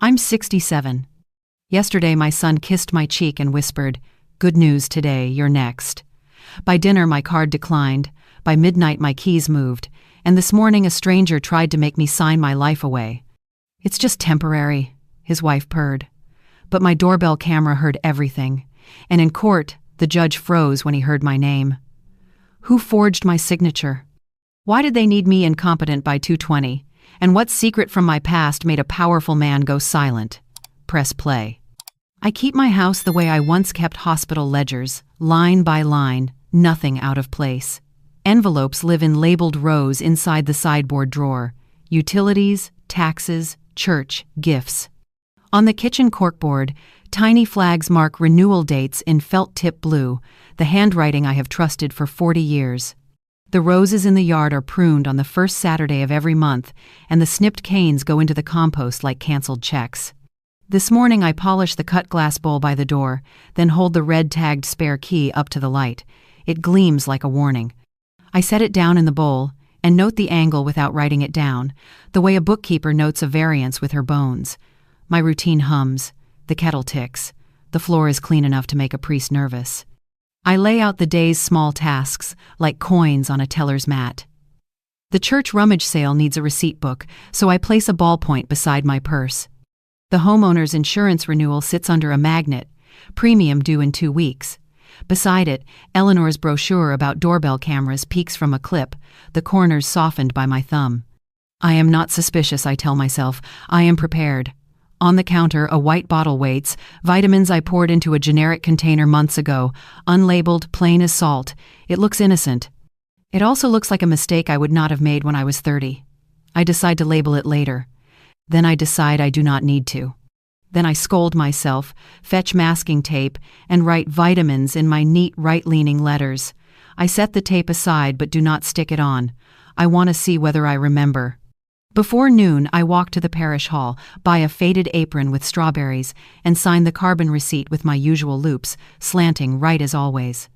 I'm 67. Yesterday my son kissed my cheek and whispered, "Good news today, you're next." By dinner my card declined, by midnight my keys moved, and this morning a stranger tried to make me sign my life away. "It's just temporary," his wife purred. But my doorbell camera heard everything, and in court the judge froze when he heard my name. Who forged my signature? Why did they need me incompetent by 2:20? And what secret from my past made a powerful man go silent? Press play. I keep my house the way I once kept hospital ledgers, line by line, nothing out of place. Envelopes live in labeled rows inside the sideboard drawer. Utilities, taxes, church, gifts. On the kitchen corkboard, tiny flags mark renewal dates in felt tip blue, the handwriting I have trusted for 40 years. The roses in the yard are pruned on the first Saturday of every month, and the snipped canes go into the compost like canceled checks. This morning I polish the cut glass bowl by the door, then hold the red-tagged spare key up to the light. It gleams like a warning. I set it down in the bowl and note the angle without writing it down, the way a bookkeeper notes a variance with her bones. My routine hums. The kettle ticks. The floor is clean enough to make a priest nervous. I lay out the day's small tasks, like coins on a teller's mat. The church rummage sale needs a receipt book, so I place a ballpoint beside my purse. The homeowner's insurance renewal sits under a magnet, premium due in 2 weeks. Beside it, Eleanor's brochure about doorbell cameras peeks from a clip, the corners softened by my thumb. I am not suspicious, I tell myself. I am prepared. On the counter, a white bottle waits, vitamins I poured into a generic container months ago, unlabeled, plain as salt. It looks innocent. It also looks like a mistake I would not have made when I was 30. I decide to label it later. Then I decide I do not need to. Then I scold myself, fetch masking tape, and write vitamins in my neat right-leaning letters. I set the tape aside but do not stick it on. I want to see whether I remember. Before noon, I walk to the parish hall, buy a faded apron with strawberries, and sign the carbon receipt with my usual loops, slanting right as always.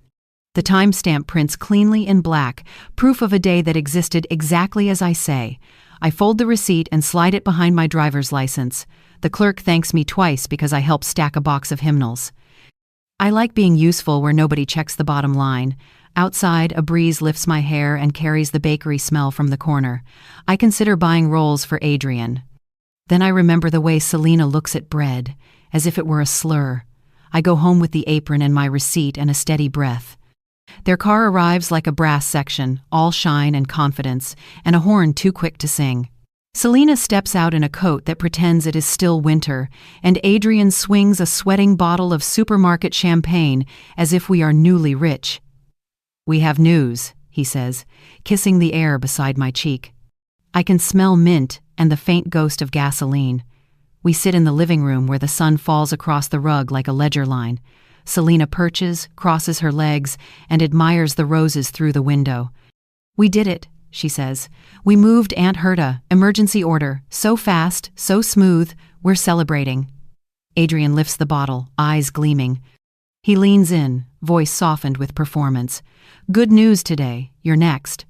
The timestamp prints cleanly in black, proof of a day that existed exactly as I say. I fold the receipt and slide it behind my driver's license. The clerk thanks me twice because I helped stack a box of hymnals. I like being useful where nobody checks the bottom line. Outside, a breeze lifts my hair and carries the bakery smell from the corner. I consider buying rolls for Adrian. Then I remember the way Selena looks at bread, as if it were a slur. I go home with the apron and my receipt and a steady breath. Their car arrives like a brass section, all shine and confidence, and a horn too quick to sing. Selena steps out in a coat that pretends it is still winter, and Adrian swings a sweating bottle of supermarket champagne as if we are newly rich. "We have news," he says, kissing the air beside my cheek. I can smell mint and the faint ghost of gasoline. We sit in the living room where the sun falls across the rug like a ledger line. Selena perches, crosses her legs, and admires the roses through the window. "We did it," she says. "We moved Aunt Herta, emergency order, so fast, so smooth, we're celebrating." Adrian lifts the bottle, eyes gleaming. He leans in, voice softened with performance. "Good news today, you're next."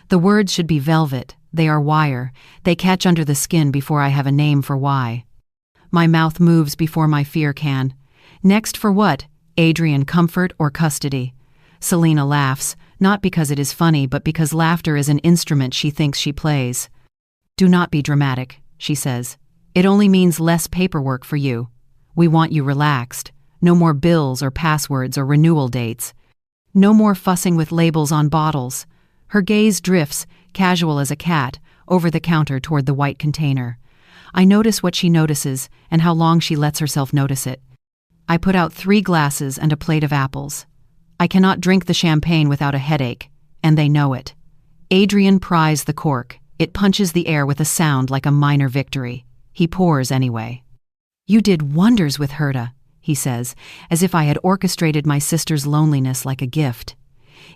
The words should be velvet, they are wire. They catch under the skin before I have a name for why. My mouth moves before my fear can. Next for what? Adrian, comfort or custody? Selena laughs, not because it is funny, but because laughter is an instrument she thinks she plays. "Do not be dramatic," she says. "It only means less paperwork for you. We want you relaxed. No more bills or passwords or renewal dates. No more fussing with labels on bottles." Her gaze drifts, casual as a cat, over the counter toward the white container. I notice what she notices and how long she lets herself notice it. I put out 3 glasses and a plate of apples. I cannot drink the champagne without a headache, and they know it. Adrian pries the cork. It punches the air with a sound like a minor victory. He pours anyway. "You did wonders with Herta," he says, as if I had orchestrated my sister's loneliness like a gift.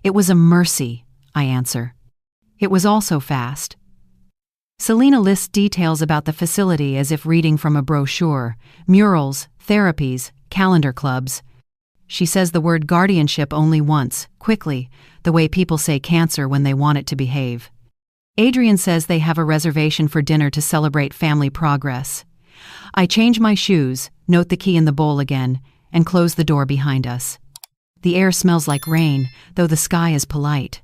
"It was a mercy," I answer. "It was also fast." Selena lists details about the facility as if reading from a brochure: murals, therapies, calendar clubs. She says the word guardianship only once, quickly, the way people say cancer when they want it to behave. Adrian says they have a reservation for dinner to celebrate family progress. I change my shoes, note the key in the bowl again, and close the door behind us. The air smells like rain, though the sky is polite.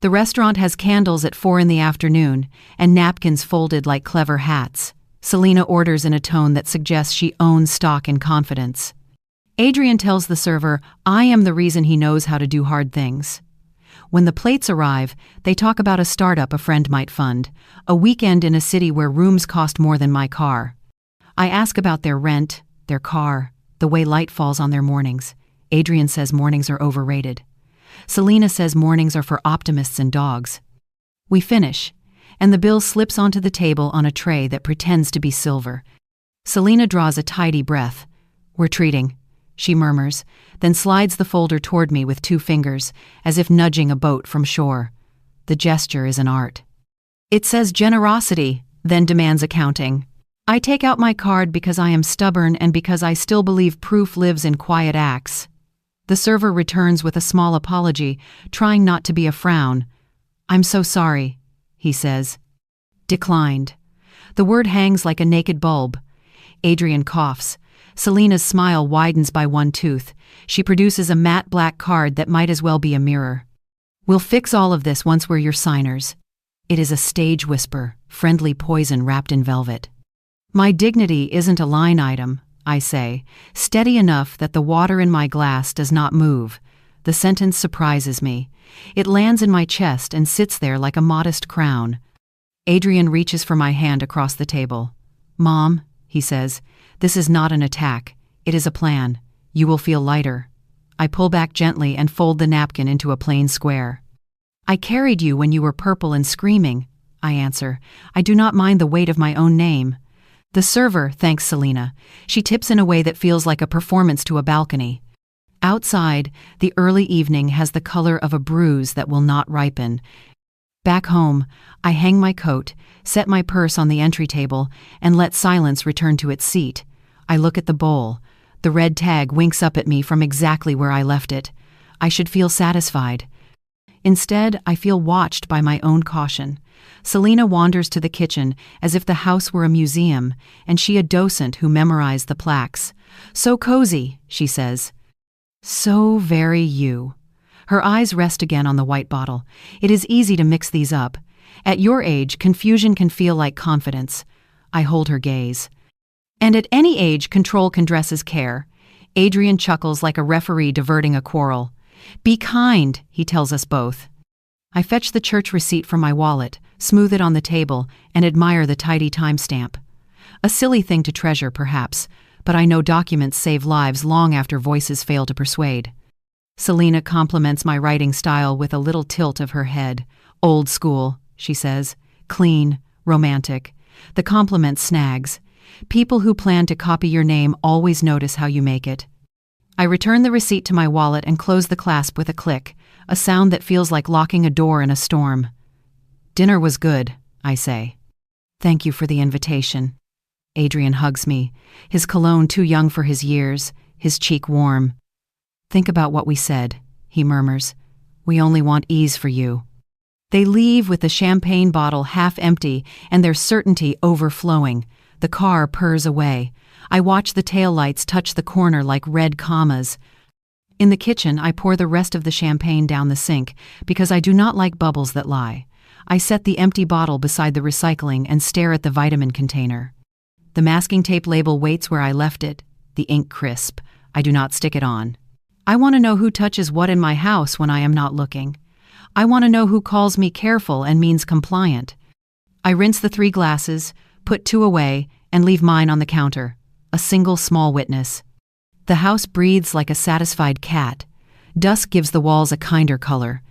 The restaurant has candles at 4 in the afternoon, and napkins folded like clever hats. Selena orders in a tone that suggests she owns stock in confidence. Adrian tells the server, I am the reason he knows how to do hard things. When the plates arrive, they talk about a startup a friend might fund, a weekend in a city where rooms cost more than my car. I ask about their rent, their car, the way light falls on their mornings. Adrian says mornings are overrated. Selena says mornings are for optimists and dogs. We finish, and the bill slips onto the table on a tray that pretends to be silver. Selena draws a tidy breath. We're treating, she murmurs, then slides the folder toward me with 2 fingers, as if nudging a boat from shore. The gesture is an art. It says generosity, then demands accounting. I take out my card because I am stubborn and because I still believe proof lives in quiet acts. The server returns with a small apology, trying not to be a frown. I'm so sorry, he says. Declined. The word hangs like a naked bulb. Adrian coughs. Selena's smile widens by 1 tooth. She produces a matte black card that might as well be a mirror. We'll fix all of this once we're your signers. It is a stage whisper, friendly poison wrapped in velvet. My dignity isn't a line item, I say, steady enough that the water in my glass does not move. The sentence surprises me. It lands in my chest and sits there like a modest crown. Adrian reaches for my hand across the table. Mom, he says, this is not an attack. It is a plan. You will feel lighter. I pull back gently and fold the napkin into a plain square. I carried you when you were purple and screaming, I answer. I do not mind the weight of my own name. The server thanks Selena. She tips in a way that feels like a performance to a balcony. Outside, the early evening has the color of a bruise that will not ripen. Back home, I hang my coat, set my purse on the entry table, and let silence return to its seat. I look at the bowl. The red tag winks up at me from exactly where I left it. I should feel satisfied. Instead, I feel watched by my own caution. Selena wanders to the kitchen as if the house were a museum, and she a docent who memorized the plaques. So cozy, she says. So very you. Her eyes rest again on the white bottle. It is easy to mix these up. At your age, confusion can feel like confidence. I hold her gaze. And at any age, control can dress as care. Adrian chuckles like a referee diverting a quarrel. Be kind, he tells us both. I fetch the church receipt from my wallet, smooth it on the table, and admire the tidy timestamp. A silly thing to treasure, perhaps, but I know documents save lives long after voices fail to persuade. Selena compliments my writing style with a little tilt of her head. Old school, she says. Clean, romantic. The compliment snags. People who plan to copy your name always notice how you make it. I return the receipt to my wallet and close the clasp with a click, a sound that feels like locking a door in a storm. Dinner was good, I say. Thank you for the invitation. Adrian hugs me, his cologne too young for his years, his cheek warm. Think about what we said, he murmurs. We only want ease for you. They leave with the champagne bottle half empty and their certainty overflowing. The car purrs away. I watch the taillights touch the corner like red commas. In the kitchen, I pour the rest of the champagne down the sink because I do not like bubbles that lie. I set the empty bottle beside the recycling and stare at the vitamin container. The masking tape label waits where I left it, the ink crisp. I do not stick it on. I want to know who touches what in my house when I am not looking. I want to know who calls me careful and means compliant. I rinse the 3 glasses, put 2 away, and leave mine on the counter. A single small witness. The house breathes like a satisfied cat. Dusk gives the walls a kinder color.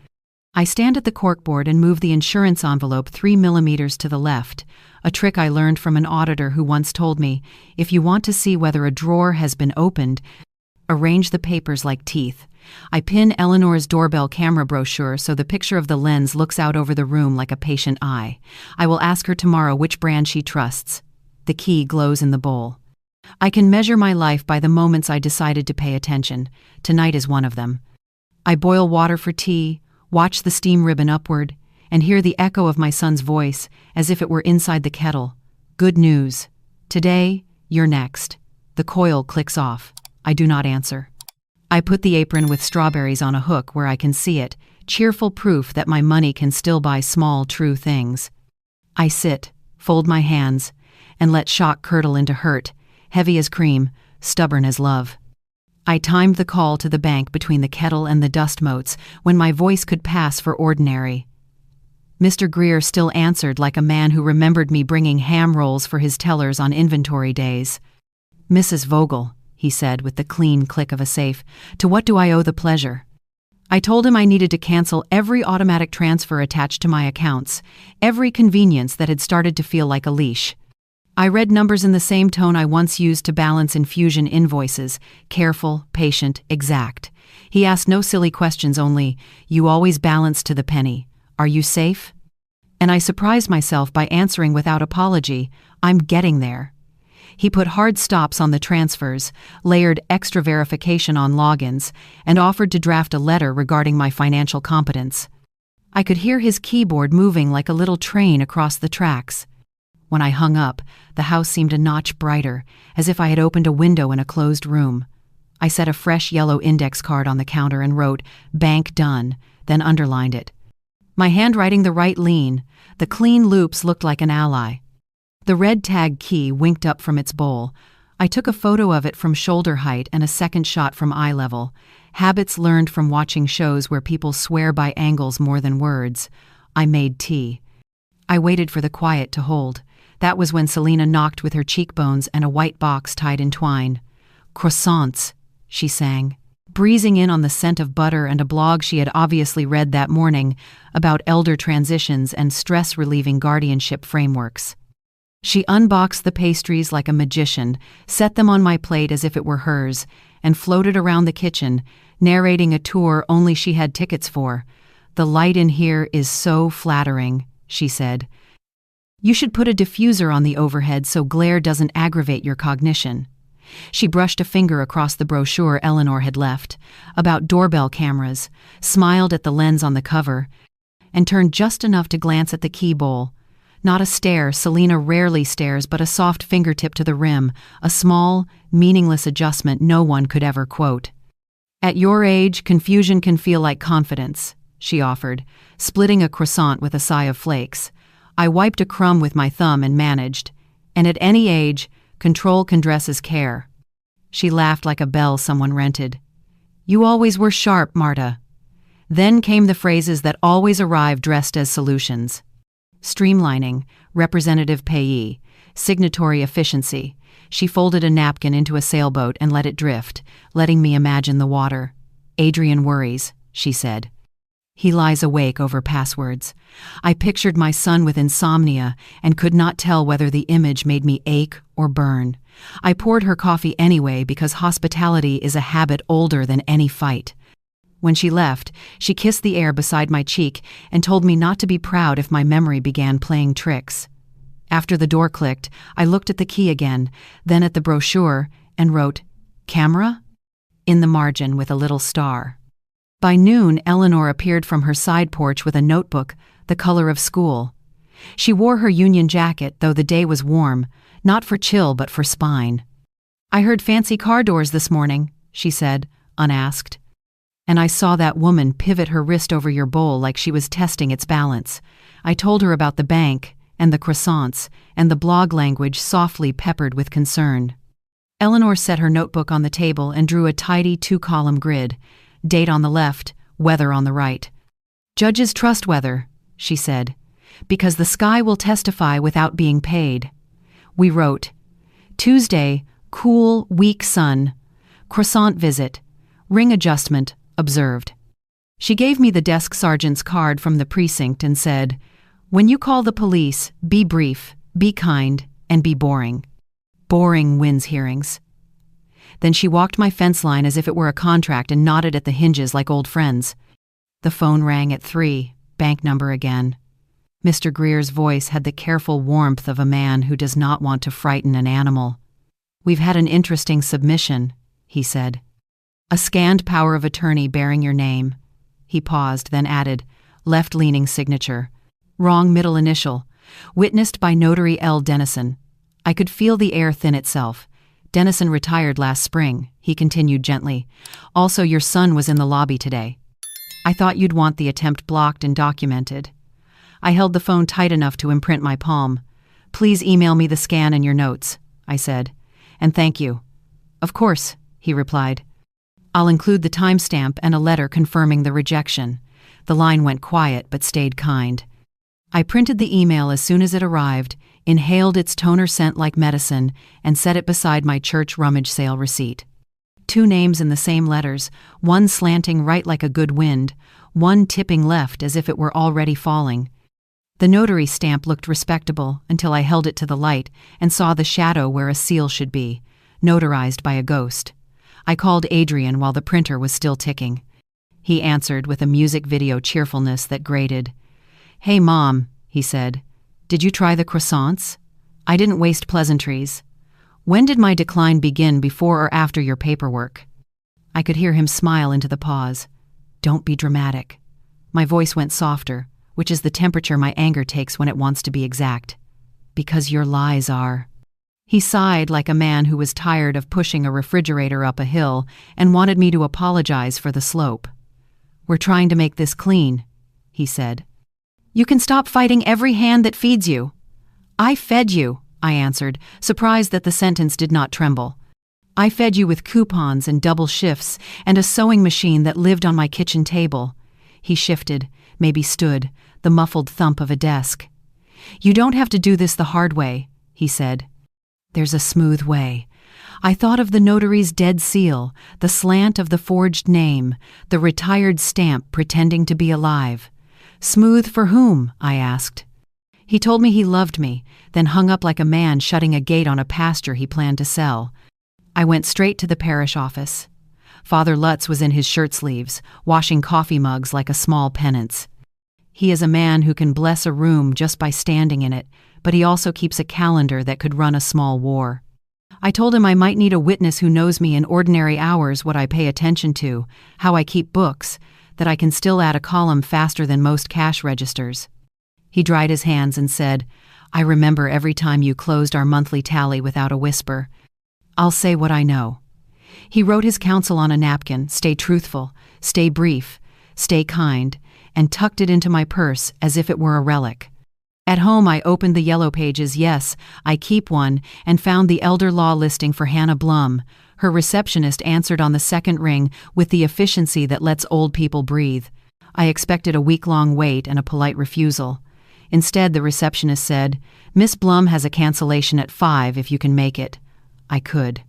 I stand at the corkboard and move the insurance envelope 3 millimeters to the left, a trick I learned from an auditor who once told me, if you want to see whether a drawer has been opened, arrange the papers like teeth. I pin Eleanor's doorbell camera brochure so the picture of the lens looks out over the room like a patient eye. I will ask her tomorrow which brand she trusts. The key glows in the bowl. I can measure my life by the moments I decided to pay attention. Tonight is one of them. I boil water for tea, watch the steam ribbon upward, and hear the echo of my son's voice as if it were inside the kettle. Good news. Today, You're next. The coil clicks off. I do not answer. I put the apron with strawberries on a hook where I can see it, cheerful proof that my money can still buy small, true things. I sit, fold my hands, and let shock curdle into hurt, heavy as cream, stubborn as love. I timed the call to the bank between the kettle and the dust motes when my voice could pass for ordinary. Mr. Greer still answered like a man who remembered me bringing ham rolls for his tellers on inventory days. "Mrs. Vogel," he said with the clean click of a safe, "to what do I owe the pleasure?" I told him I needed to cancel every automatic transfer attached to my accounts, every convenience that had started to feel like a leash. I read numbers in the same tone I once used to balance infusion invoices, careful, patient, exact. He asked no silly questions, only, "You always balance to the penny. Are you safe?" And I surprised myself by answering without apology, "I'm getting there." He put hard stops on the transfers, layered extra verification on logins, and offered to draft a letter regarding my financial competence. I could hear his keyboard moving like a little train across the tracks. When I hung up, the house seemed a notch brighter, as if I had opened a window in a closed room. I set a fresh yellow index card on the counter and wrote, "Bank done," then underlined it. My handwriting the right lean, the clean loops looked like an ally. The red tag key winked up from its bowl. I took a photo of it from shoulder height and a second shot from eye level. Habits learned from watching shows where people swear by angles more than words. I made tea. I waited for the quiet to hold. That was when Selena knocked with her cheekbones and a white box tied in twine. "Croissants," she sang, breezing in on the scent of butter and a blog she had obviously read that morning about elder transitions and stress-relieving guardianship frameworks. She unboxed the pastries like a magician, set them on my plate as if it were hers, and floated around the kitchen, narrating a tour only she had tickets for. "The light in here is so flattering," she said. "You should put a diffuser on the overhead so glare doesn't aggravate your cognition." She brushed a finger across the brochure Eleanor had left, about doorbell cameras, smiled at the lens on the cover, and turned just enough to glance at the key bowl. Not a stare, Selena rarely stares, but a soft fingertip to the rim, a small, meaningless adjustment no one could ever quote. "At your age, confusion can feel like confidence," she offered, splitting a croissant with a sigh of flakes. I wiped a crumb with my thumb and managed. "And at any age, control can dress as care." She laughed like a bell someone rented. "You always were sharp, Marta." Then came the phrases that always arrive dressed as solutions. Streamlining, representative payee, signatory efficiency. She folded a napkin into a sailboat and let it drift, letting me imagine the water. "Adrian worries," she said. "He lies awake over passwords." I pictured my son with insomnia and could not tell whether the image made me ache or burn. I poured her coffee anyway because hospitality is a habit older than any fight. When she left, she kissed the air beside my cheek and told me not to be proud if my memory began playing tricks. After the door clicked, I looked at the key again, then at the brochure, and wrote, "Camera?" in the margin with a little star. By noon, Eleanor appeared from her side porch with a notebook, the color of school. She wore her union jacket, though the day was warm, not for chill but for spine. "I heard fancy car doors this morning," she said, unasked. "And I saw that woman pivot her wrist over your bowl like she was testing its balance." I told her about the bank, and the croissants, and the blog language softly peppered with concern. Eleanor set her notebook on the table and drew a tidy 2-column grid. Date on the left, weather on the right. "Judges trust weather," she said, "because the sky will testify without being paid." We wrote, "Tuesday, cool, weak sun. Croissant visit. Ring adjustment, observed." She gave me the desk sergeant's card from the precinct and said, "When you call the police, be brief, be kind, and be boring. Boring wins hearings." Then she walked my fence line as if it were a contract and nodded at the hinges like old friends. The phone rang at 3, bank number again. Mr. Greer's voice had the careful warmth of a man who does not want to frighten an animal. "We've had an interesting submission," he said. "A scanned power of attorney bearing your name." He paused, then added, "Left-leaning signature. Wrong middle initial. Witnessed by Notary L. Dennison." I could feel the air thin itself. Dennison retired last spring, he continued gently. Also, your son was in the lobby today. I thought you'd want the attempt blocked and documented. I held the phone tight enough to imprint my palm. Please email me the scan and your notes, I said. And thank you. Of course, he replied. I'll include the timestamp and a letter confirming the rejection. The line went quiet but stayed kind. I printed the email as soon as it arrived, inhaled its toner scent like medicine, and set it beside my church rummage sale receipt. 2 names in the same letters, one slanting right like a good wind, one tipping left as if it were already falling. The notary stamp looked respectable until I held it to the light and saw the shadow where a seal should be, notarized by a ghost. I called Adrian while the printer was still ticking. He answered with a music video cheerfulness that grated. Hey, Mom, he said. Did you try the croissants? I didn't waste pleasantries. When did my decline begin, before or after your paperwork? I could hear him smile into the pause. Don't be dramatic. My voice went softer, which is the temperature my anger takes when it wants to be exact. Because your lies are. He sighed like a man who was tired of pushing a refrigerator up a hill and wanted me to apologize for the slope. We're trying to make this clean, he said. You can stop fighting every hand that feeds you. I fed you, I answered, surprised that the sentence did not tremble. I fed you with coupons and double shifts and a sewing machine that lived on my kitchen table. He shifted, maybe stood, the muffled thump of a desk. You don't have to do this the hard way, he said. There's a smooth way. I thought of the notary's dead seal, the slant of the forged name, the retired stamp pretending to be alive. Smooth for whom? I asked. He told me he loved me, then hung up like a man shutting a gate on a pasture he planned to sell. I went straight to the parish office. Father Lutz was in his shirt sleeves, washing coffee mugs like a small penance. He is a man who can bless a room just by standing in it, but he also keeps a calendar that could run a small war. I told him I might need a witness who knows me in ordinary hours, what I pay attention to, how I keep books, that I can still add a column faster than most cash registers. He dried his hands and said, I remember every time you closed our monthly tally without a whisper. I'll say what I know. He wrote his counsel on a napkin, stay truthful, stay brief, stay kind, and tucked it into my purse as if it were a relic. At home I opened the yellow pages, yes, I keep one, and found the elder law listing for Hannah Blum. Her receptionist answered on the second ring with the efficiency that lets old people breathe. I expected a week-long wait and a polite refusal. Instead, the receptionist said, Miss Blum has a cancellation at 5 if you can make it. I could.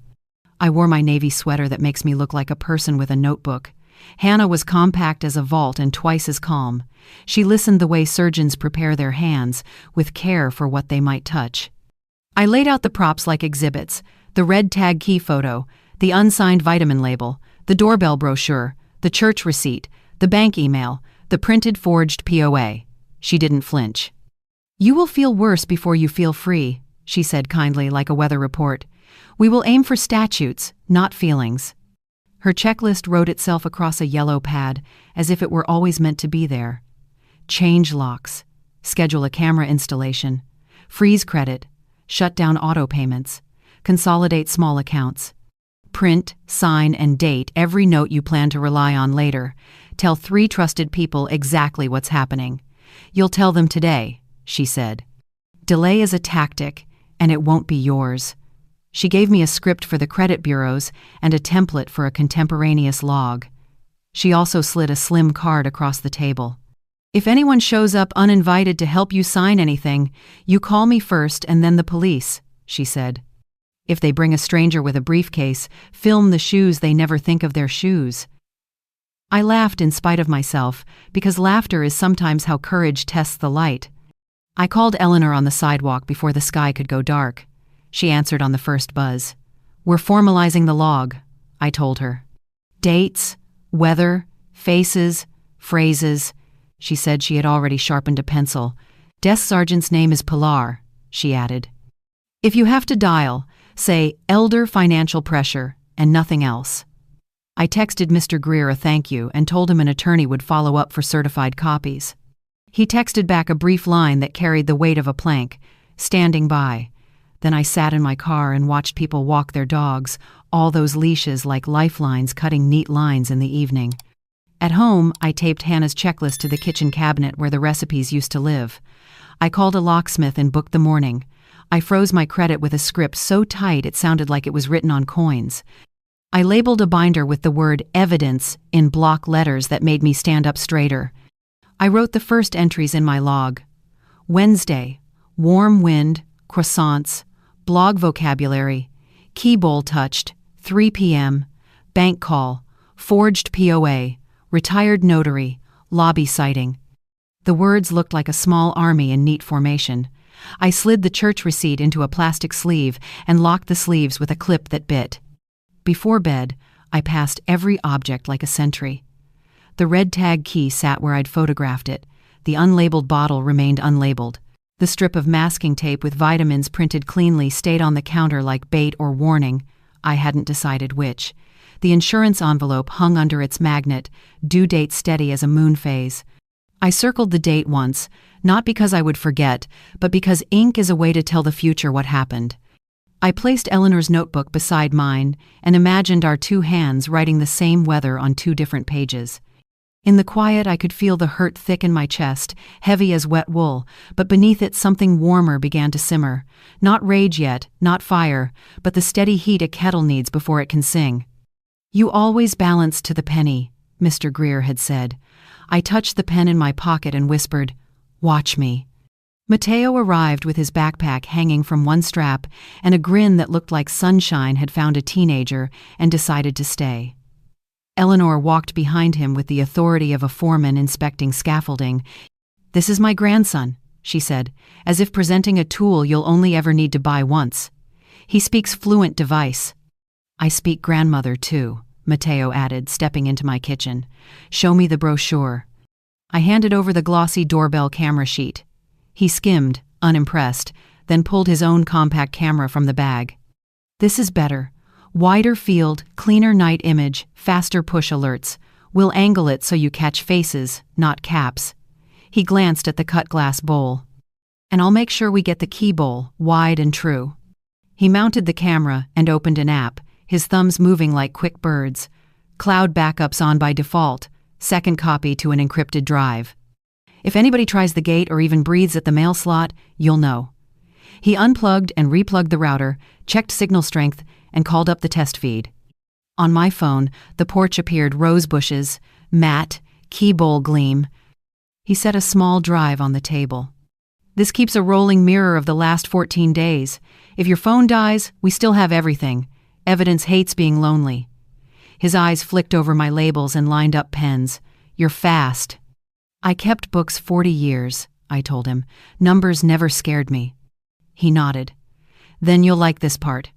I wore my navy sweater that makes me look like a person with a notebook. Hannah was compact as a vault and twice as calm. She listened the way surgeons prepare their hands, with care for what they might touch. I laid out the props like exhibits, the red tag key photo, the unsigned vitamin label, the doorbell brochure, the church receipt, the bank email, the printed forged POA. She didn't flinch. You will feel worse before you feel free, she said kindly like a weather report. We will aim for statutes, not feelings. Her checklist wrote itself across a yellow pad, as if it were always meant to be there. Change locks, schedule a camera installation, freeze credit, shut down auto payments, consolidate small accounts. Print, sign, and date every note you plan to rely on later. Tell 3 trusted people exactly what's happening. You'll tell them today, she said. Delay is a tactic, and it won't be yours. She gave me a script for the credit bureaus and a template for a contemporaneous log. She also slid a slim card across the table. If anyone shows up uninvited to help you sign anything, you call me first and then the police, she said. If they bring a stranger with a briefcase, film the shoes they never think of their shoes. I laughed in spite of myself, because laughter is sometimes how courage tests the light. I called Eleanor on the sidewalk before the sky could go dark. She answered on the first buzz. We're formalizing the log, I told her. Dates, weather, faces, phrases. She said she had already sharpened a pencil. Desk sergeant's name is Pilar, she added. If you have to dial, say elder financial pressure and nothing else. I texted Mr. Greer a thank you and told him an attorney would follow up for certified copies. He texted back a brief line that carried the weight of a plank. Standing by. Then I sat in my car and watched people walk their dogs, all those leashes like lifelines cutting neat lines in the evening. At home, I taped Hannah's checklist to the kitchen cabinet where the recipes used to live. I called a locksmith and booked the morning. I froze my credit with a script so tight it sounded like it was written on coins. I labeled a binder with the word evidence in block letters that made me stand up straighter. I wrote the first entries in my log. Wednesday, warm wind, croissants, blog vocabulary, key bowl touched, 3 p.m., bank call, forged POA, retired notary, lobby sighting. The words looked like a small army in neat formation. I slid the church receipt into a plastic sleeve and locked the sleeves with a clip that bit. Before bed, I passed every object like a sentry. The red tag key sat where I'd photographed it. The unlabeled bottle remained unlabeled. The strip of masking tape with vitamins printed cleanly stayed on the counter like bait or warning. I hadn't decided which. The insurance envelope hung under its magnet, due date steady as a moon phase. I circled the date once, not because I would forget, but because ink is a way to tell the future what happened. I placed Eleanor's notebook beside mine and imagined our two hands writing the same weather on two different pages. In the quiet, I could feel the hurt thick in my chest, heavy as wet wool, but beneath it something warmer began to simmer. Not rage yet, not fire, but the steady heat a kettle needs before it can sing. "You always balance to the penny," Mr. Greer had said. I touched the pen in my pocket and whispered, "Watch me." Matteo arrived with his backpack hanging from one strap and a grin that looked like sunshine had found a teenager and decided to stay. Eleanor walked behind him with the authority of a foreman inspecting scaffolding. "This is my grandson," she said, as if presenting a tool you'll only ever need to buy once. "He speaks fluent device." "I speak grandmother, too," Matteo added, stepping into my kitchen. "Show me the brochure." I handed over the glossy doorbell camera sheet. He skimmed, unimpressed, then pulled his own compact camera from the bag. "This is better. Wider field, cleaner night image, faster push alerts. We'll angle it so you catch faces, not caps." He glanced at the cut glass bowl. "And I'll make sure we get the key bowl, wide and true." He mounted the camera and opened an app, his thumbs moving like quick birds. "Cloud backups on by default, second copy to an encrypted drive. If anybody tries the gate or even breathes at the mail slot, you'll know." He unplugged and replugged the router, checked signal strength, and called up the test feed. On my phone, the porch appeared rose bushes, matte, key bowl gleam. He set a small drive on the table. "This keeps a rolling mirror of the last 14 days. If your phone dies, we still have everything. Evidence hates being lonely." His eyes flicked over my labels and lined up pens. "You're fast." "I kept books 40 years, I told him. "Numbers never scared me." He nodded. "Then you'll like this part.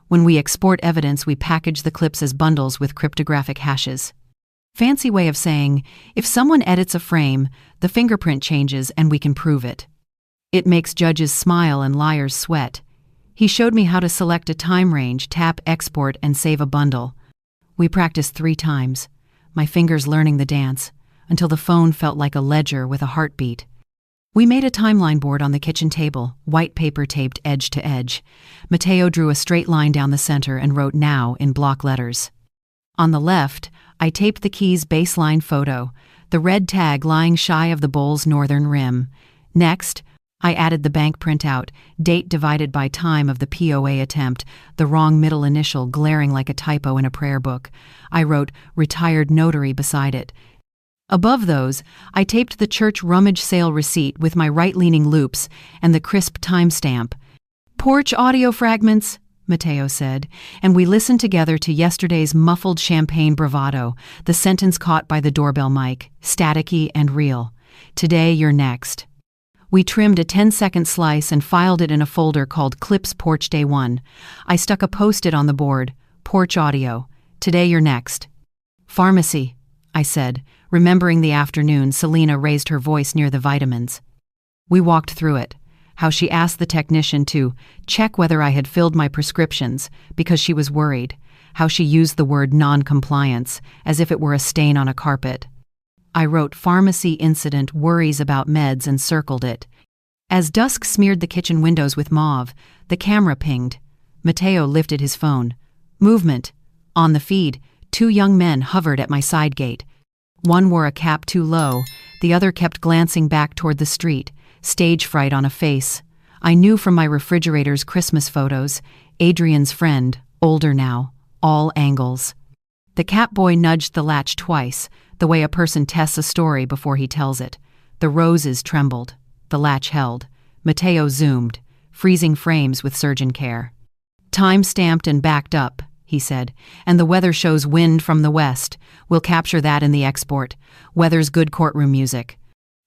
When we export evidence, we package the clips as bundles with cryptographic hashes. Fancy way of saying, if someone edits a frame, the fingerprint changes and we can prove it. It makes judges smile and liars sweat." He showed me how to select a time range, tap export, and save a bundle. We practiced 3 times, my fingers learning the dance, until the phone felt like a ledger with a heartbeat. We made a timeline board on the kitchen table, white paper taped edge to edge. Matteo drew a straight line down the center and wrote "now" in block letters. On the left, I taped the key's baseline photo, the red tag lying shy of the bowl's northern rim. Next, I added the bank printout, date divided by time of the POA attempt, the wrong middle initial glaring like a typo in a prayer book. I wrote "retired notary" beside it. Above those, I taped the church rummage sale receipt with my right-leaning loops and the crisp timestamp. "Porch audio fragments," Matteo said, and we listened together to yesterday's muffled champagne bravado, the sentence caught by the doorbell mic, staticky and real. "Today you're next." We trimmed a 10-second slice and filed it in a folder called Clips Porch Day 1. I stuck a post-it on the board, "Porch audio. Today you're next." "Pharmacy," I said, remembering the afternoon Selena raised her voice near the vitamins. We walked through it, how she asked the technician to check whether I had filled my prescriptions because she was worried, how she used the word non-compliance as if it were a stain on a carpet. I wrote "pharmacy incident worries about meds" and circled it. As dusk smeared the kitchen windows with mauve, the camera pinged. Matteo lifted his phone. Movement. On the feed, 2 young men hovered at my side gate. One wore a cap too low, the other kept glancing back toward the street, stage fright on a face. I knew from my refrigerator's Christmas photos, Adrian's friend, older now, all angles. The cat boy nudged the latch twice, the way a person tests a story before he tells it. The roses trembled. The latch held. Matteo zoomed, freezing frames with surgeon care. Time-stamped and backed up, he said, and the weather shows wind from the west. We'll capture that in the export. Weather's good courtroom music.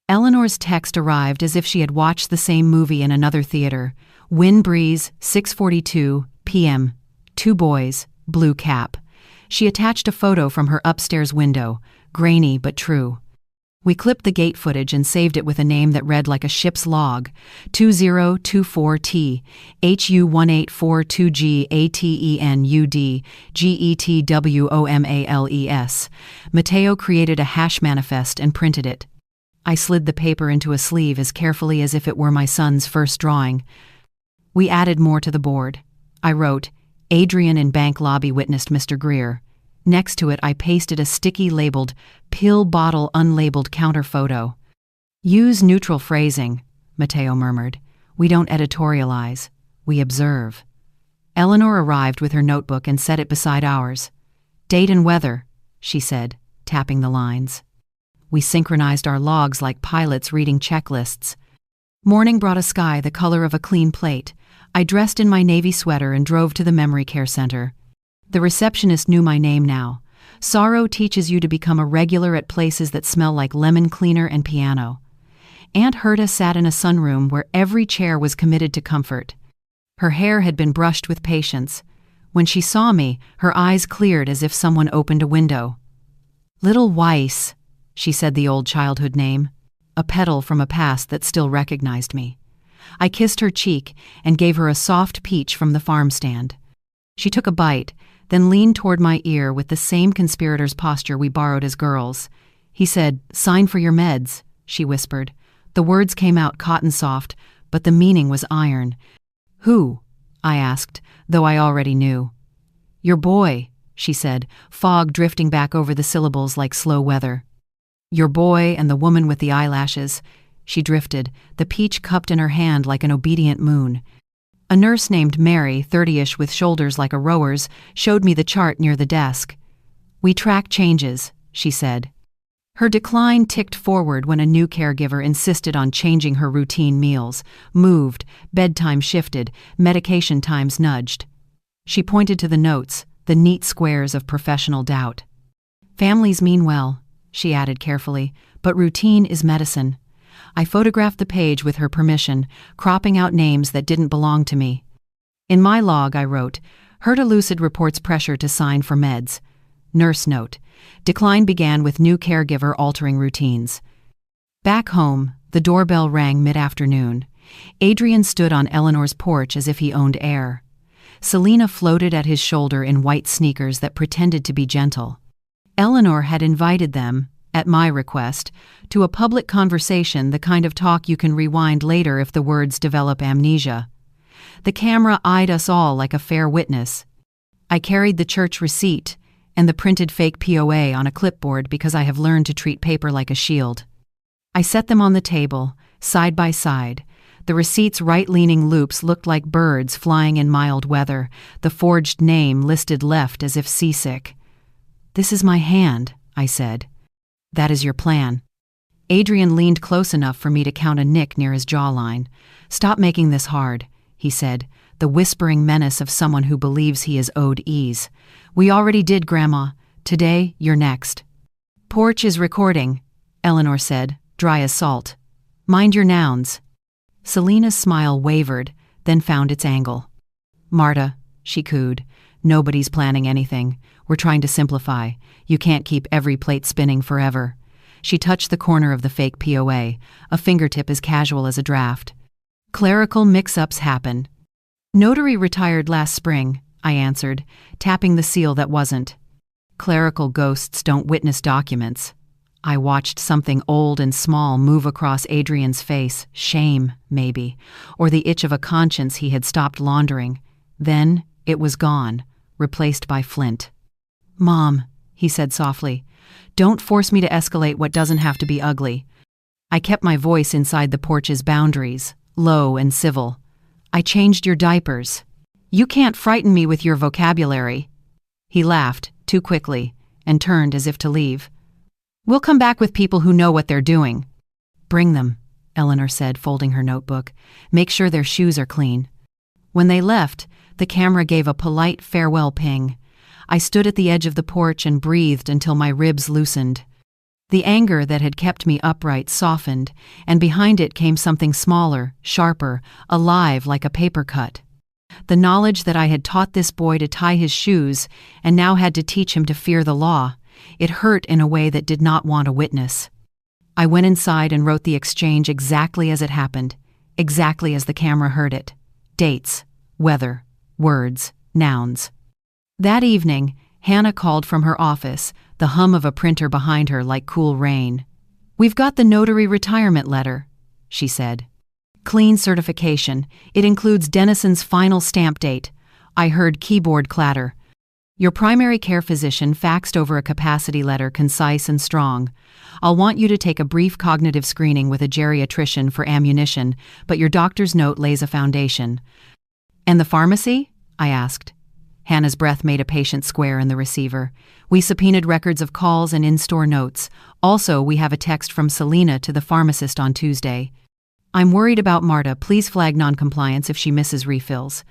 Eleanor's text arrived as if she had watched the same movie in another theater. Wind breeze, 6:42 p.m. 2 boys, blue cap. She attached a photo from her upstairs window, grainy but true. We clipped the gate footage and saved it with a name that read like a ship's log, 2024T, HU1842G ATENUD GETWOMALES. Matteo created a hash manifest and printed it. I slid the paper into a sleeve as carefully as if it were my son's first drawing. We added more to the board. I wrote, Adrian in bank lobby witnessed Mr. Greer. Next to it I pasted a sticky labeled, pill bottle unlabeled counter photo. Use neutral phrasing, Matteo murmured. We don't editorialize, we observe. Eleanor arrived with her notebook and set it beside ours. Date and weather, she said, tapping the lines. We synchronized our logs like pilots reading checklists. Morning brought a sky the color of a clean plate. I dressed in my navy sweater and drove to the memory care center. The receptionist knew my name now. Sorrow teaches you to become a regular at places that smell like lemon cleaner and piano. Aunt Herta sat in a sunroom where every chair was committed to comfort. Her hair had been brushed with patience. When she saw me, her eyes cleared as if someone opened a window. Little Weiss, she said the old childhood name, a petal from a past that still recognized me. I kissed her cheek and gave her a soft peach from the farm stand. She took a bite, then leaned toward my ear with the same conspirator's posture we borrowed as girls. He said, "Sign for your meds," she whispered. The words came out cotton soft, but the meaning was iron. Who? I asked, though I already knew. Your boy, she said, fog drifting back over the syllables like slow weather. Your boy and the woman with the eyelashes. She drifted, the peach cupped in her hand like an obedient moon. A nurse named Mary, 30-ish with shoulders like a rower's, showed me the chart near the desk. We track changes, she said. Her decline ticked forward when a new caregiver insisted on changing her routine meals, moved, bedtime shifted, medication times nudged. She pointed to the notes, the neat squares of professional doubt. Families mean well, she added carefully, but routine is medicine. I photographed the page with her permission, cropping out names that didn't belong to me. In my log I wrote, Herta Lucid reports pressure to sign for meds. Nurse note. Decline began with new caregiver altering routines. Back home, the doorbell rang mid-afternoon. Adrian stood on Eleanor's porch as if he owned air. Selena floated at his shoulder in white sneakers that pretended to be gentle. Eleanor had invited them, at my request, to a public conversation, the kind of talk you can rewind later if the words develop amnesia. The camera eyed us all like a fair witness. I carried the church receipt and the printed fake POA on a clipboard because I have learned to treat paper like a shield. I set them on the table, side by side. The receipt's right-leaning loops looked like birds flying in mild weather, the forged name listed left as if seasick. This is my hand, I said. That is your plan. Adrian leaned close enough for me to count a nick near his jawline. Stop making this hard, he said, the whispering menace of someone who believes he is owed ease. We already did, Grandma. Today, you're next. Porch is recording, Eleanor said, dry as salt. Mind your nouns. Selena's smile wavered, then found its angle. Marta, she cooed, nobody's planning anything. We're trying to simplify. You can't keep every plate spinning forever. She touched the corner of the fake POA, a fingertip as casual as a draft. Clerical mix-ups happen. Notary retired last spring, I answered, tapping the seal that wasn't. Clerical ghosts don't witness documents. I watched something old and small move across Adrian's face, shame, maybe, or the itch of a conscience he had stopped laundering. Then it was gone, replaced by Flint. "Mom," he said softly, "don't force me to escalate what doesn't have to be ugly." I kept my voice inside the porch's boundaries, low and civil. "I changed your diapers. You can't frighten me with your vocabulary." He laughed, too quickly, and turned as if to leave. "We'll come back with people who know what they're doing." "Bring them," Eleanor said, folding her notebook. "Make sure their shoes are clean." When they left, the camera gave a polite farewell ping. I stood at the edge of the porch and breathed until my ribs loosened. The anger that had kept me upright softened, and behind it came something smaller, sharper, alive like a paper cut. The knowledge that I had taught this boy to tie his shoes and now had to teach him to fear the law, it hurt in a way that did not want a witness. I went inside and wrote the exchange exactly as it happened, exactly as the camera heard it. Dates, weather, words, nouns. That evening, Hannah called from her office, the hum of a printer behind her like cool rain. "We've got the notary retirement letter," she said. "Clean certification. It includes Dennison's final stamp date." I heard keyboard clatter. "Your primary care physician faxed over a capacity letter, concise and strong. I'll want you to take a brief cognitive screening with a geriatrician for ammunition, but your doctor's note lays a foundation." "And the pharmacy?" I asked. Hannah's breath made a patient square in the receiver. "We subpoenaed records of calls and in-store notes. Also, we have a text from Selena to the pharmacist on Tuesday. I'm worried about Marta. Please flag noncompliance if she misses refills."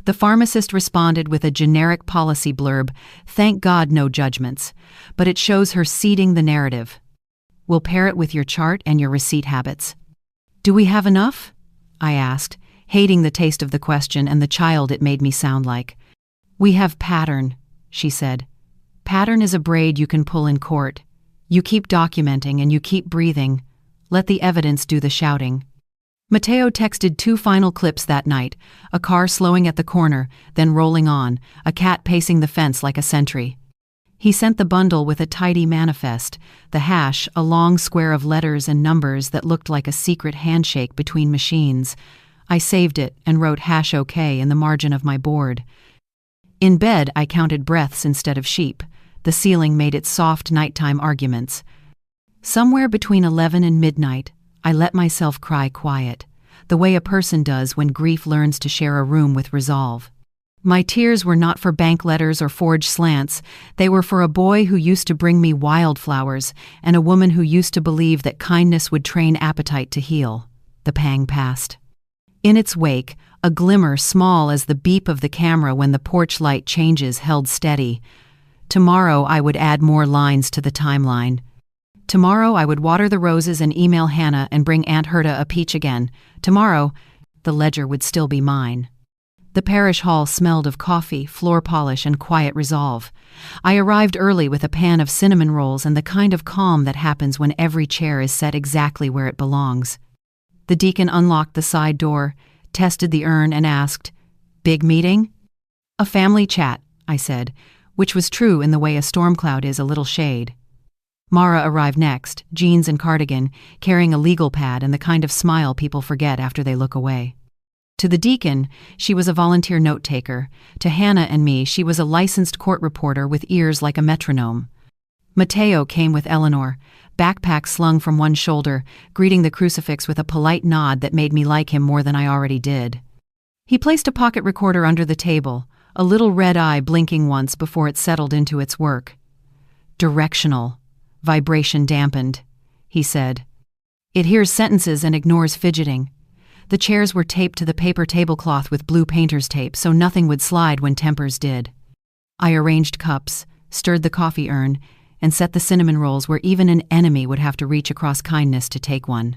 The pharmacist responded with a generic policy blurb. Thank God no judgments. But it shows her seeding the narrative. "We'll pair it with your chart and your receipt habits." "Do we have enough?" I asked, hating the taste of the question and the child it made me sound like. "We have pattern," she said. "Pattern is a braid you can pull in court. You keep documenting and you keep breathing. Let the evidence do the shouting." Mateo texted 2 final clips that night, a car slowing at the corner, then rolling on, a cat pacing the fence like a sentry. He sent the bundle with a tidy manifest, the hash, a long square of letters and numbers that looked like a secret handshake between machines. I saved it and wrote hash OK in the margin of my board. In bed, I counted breaths instead of sheep. The ceiling made its soft nighttime arguments. Somewhere between 11 and midnight, I let myself cry quiet, the way a person does when grief learns to share a room with resolve. My tears were not for bank letters or forged slants. They were for a boy who used to bring me wildflowers and a woman who used to believe that kindness would train appetite to heal. The pang passed. In its wake, a glimmer small as the beep of the camera when the porch light changes held steady. Tomorrow I would add more lines to the timeline. Tomorrow I would water the roses and email Hannah and bring Aunt Herta a peach again. Tomorrow, the ledger would still be mine. The parish hall smelled of coffee, floor polish, and quiet resolve. I arrived early with a pan of cinnamon rolls and the kind of calm that happens when every chair is set exactly where it belongs. The deacon unlocked the side door, tested the urn, and asked, "Big meeting?" "A family chat," I said, which was true in the way a storm cloud is a little shade. Mara arrived next, jeans and cardigan, carrying a legal pad and the kind of smile people forget after they look away. To the deacon, she was a volunteer note-taker. To Hannah and me, she was a licensed court reporter with ears like a metronome. Mateo came with Eleanor, backpack slung from one shoulder, greeting the crucifix with a polite nod that made me like him more than I already did. He placed a pocket recorder under the table, a little red eye blinking once before it settled into its work. "Directional. Vibration dampened," he said. "It hears sentences and ignores fidgeting." The chairs were taped to the paper tablecloth with blue painter's tape so nothing would slide when tempers did. I arranged cups, stirred the coffee urn, and set the cinnamon rolls where even an enemy would have to reach across kindness to take one.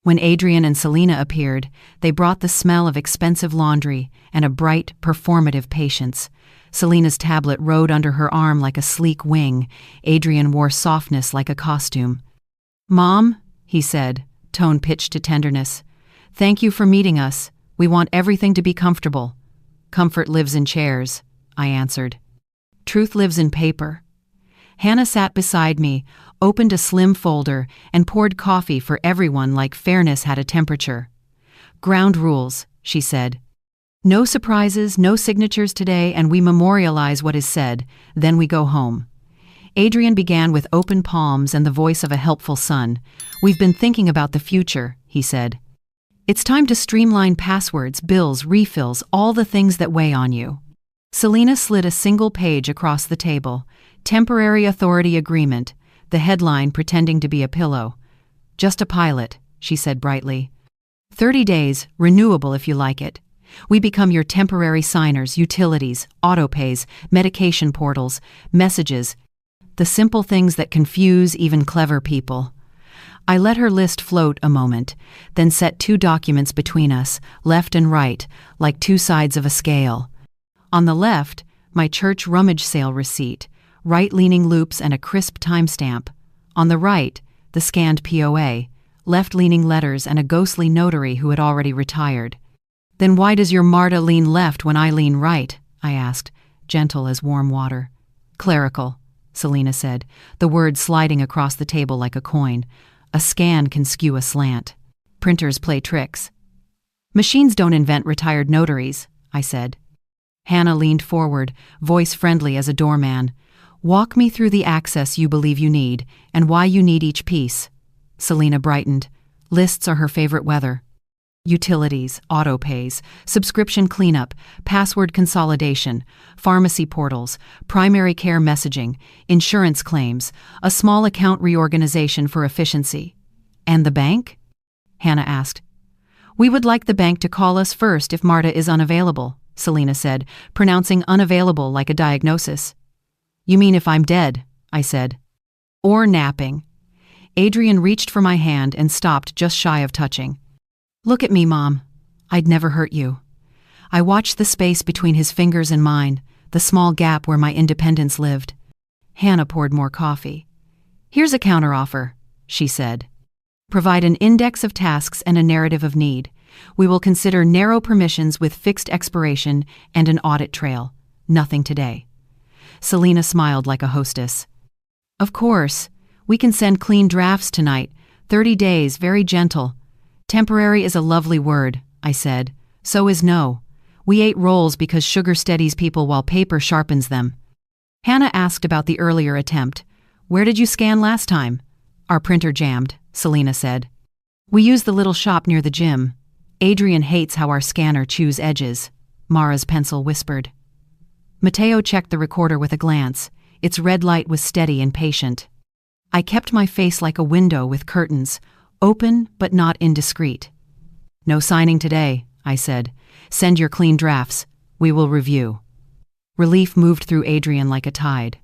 When Adrian and Selena appeared, they brought the smell of expensive laundry and a bright, performative patience. Selena's tablet rode under her arm like a sleek wing. Adrian wore softness like a costume. "Mom," he said, tone pitched to tenderness, "thank you for meeting us. We want everything to be comfortable." "Comfort lives in chairs," I answered. "Truth lives in paper." Hannah sat beside me, opened a slim folder, and poured coffee for everyone like fairness had a temperature. "Ground rules," she said. "No surprises, no signatures today, and we memorialize what is said, then we go home." Adrian began with open palms and the voice of a helpful son. "We've been thinking about the future," he said. "It's time to streamline passwords, bills, refills, all the things that weigh on you." Selena slid a single page across the table. "Temporary authority agreement," the headline pretending to be a pillow. "Just a pilot," she said brightly. 30 days, renewable if you like it. We become your temporary signers, utilities, autopays, medication portals, messages, the simple things that confuse even clever people. I let her list float a moment, then set 2 documents between us, left and right, like 2 sides of a scale. On the left, my church rummage sale receipt, right-leaning loops and a crisp timestamp. On the right, the scanned POA, left-leaning letters and a ghostly notary who had already retired. "Then why does your Marta lean left when I lean right?" I asked, gentle as warm water. "Clerical," Selena said, the word sliding across the table like a coin. "A scan can skew a slant. Printers play tricks." "Machines don't invent retired notaries," I said. Hannah leaned forward, voice friendly as a doorman. "Walk me through the access you believe you need, and why you need each piece." Selena brightened. Lists are her favorite weather. Utilities, autopays, subscription cleanup, password consolidation, pharmacy portals, primary care messaging, insurance claims, a small account reorganization for efficiency. "And the bank?" Hannah asked. "We would like the bank to call us first if Marta is unavailable," Selena said, pronouncing unavailable like a diagnosis. "You mean if I'm dead?" I said. "Or napping." Adrian reached for my hand and stopped just shy of touching. "Look at me, Mom. I'd never hurt you." I watched the space between his fingers and mine, the small gap where my independence lived. Hannah poured more coffee. "Here's a counteroffer," she said. "Provide an index of tasks and a narrative of need. We will consider narrow permissions with fixed expiration and an audit trail. Nothing today." Selena smiled like a hostess. "Of course. We can send clean drafts tonight. 30 days, very gentle." "Temporary is a lovely word," I said. "So is no. We ate rolls because sugar steadies people while paper sharpens them." Hannah asked about the earlier attempt. "Where did you scan last time?" "Our printer jammed," Selena said. "We use the little shop near the gym. Adrian hates how our scanner chews edges," Mara's pencil whispered. Mateo checked the recorder with a glance. Its red light was steady and patient. I kept my face like a window with curtains, open but not indiscreet. "No signing today," I said. "Send your clean drafts. We will review." Relief moved through Adrian like a tide.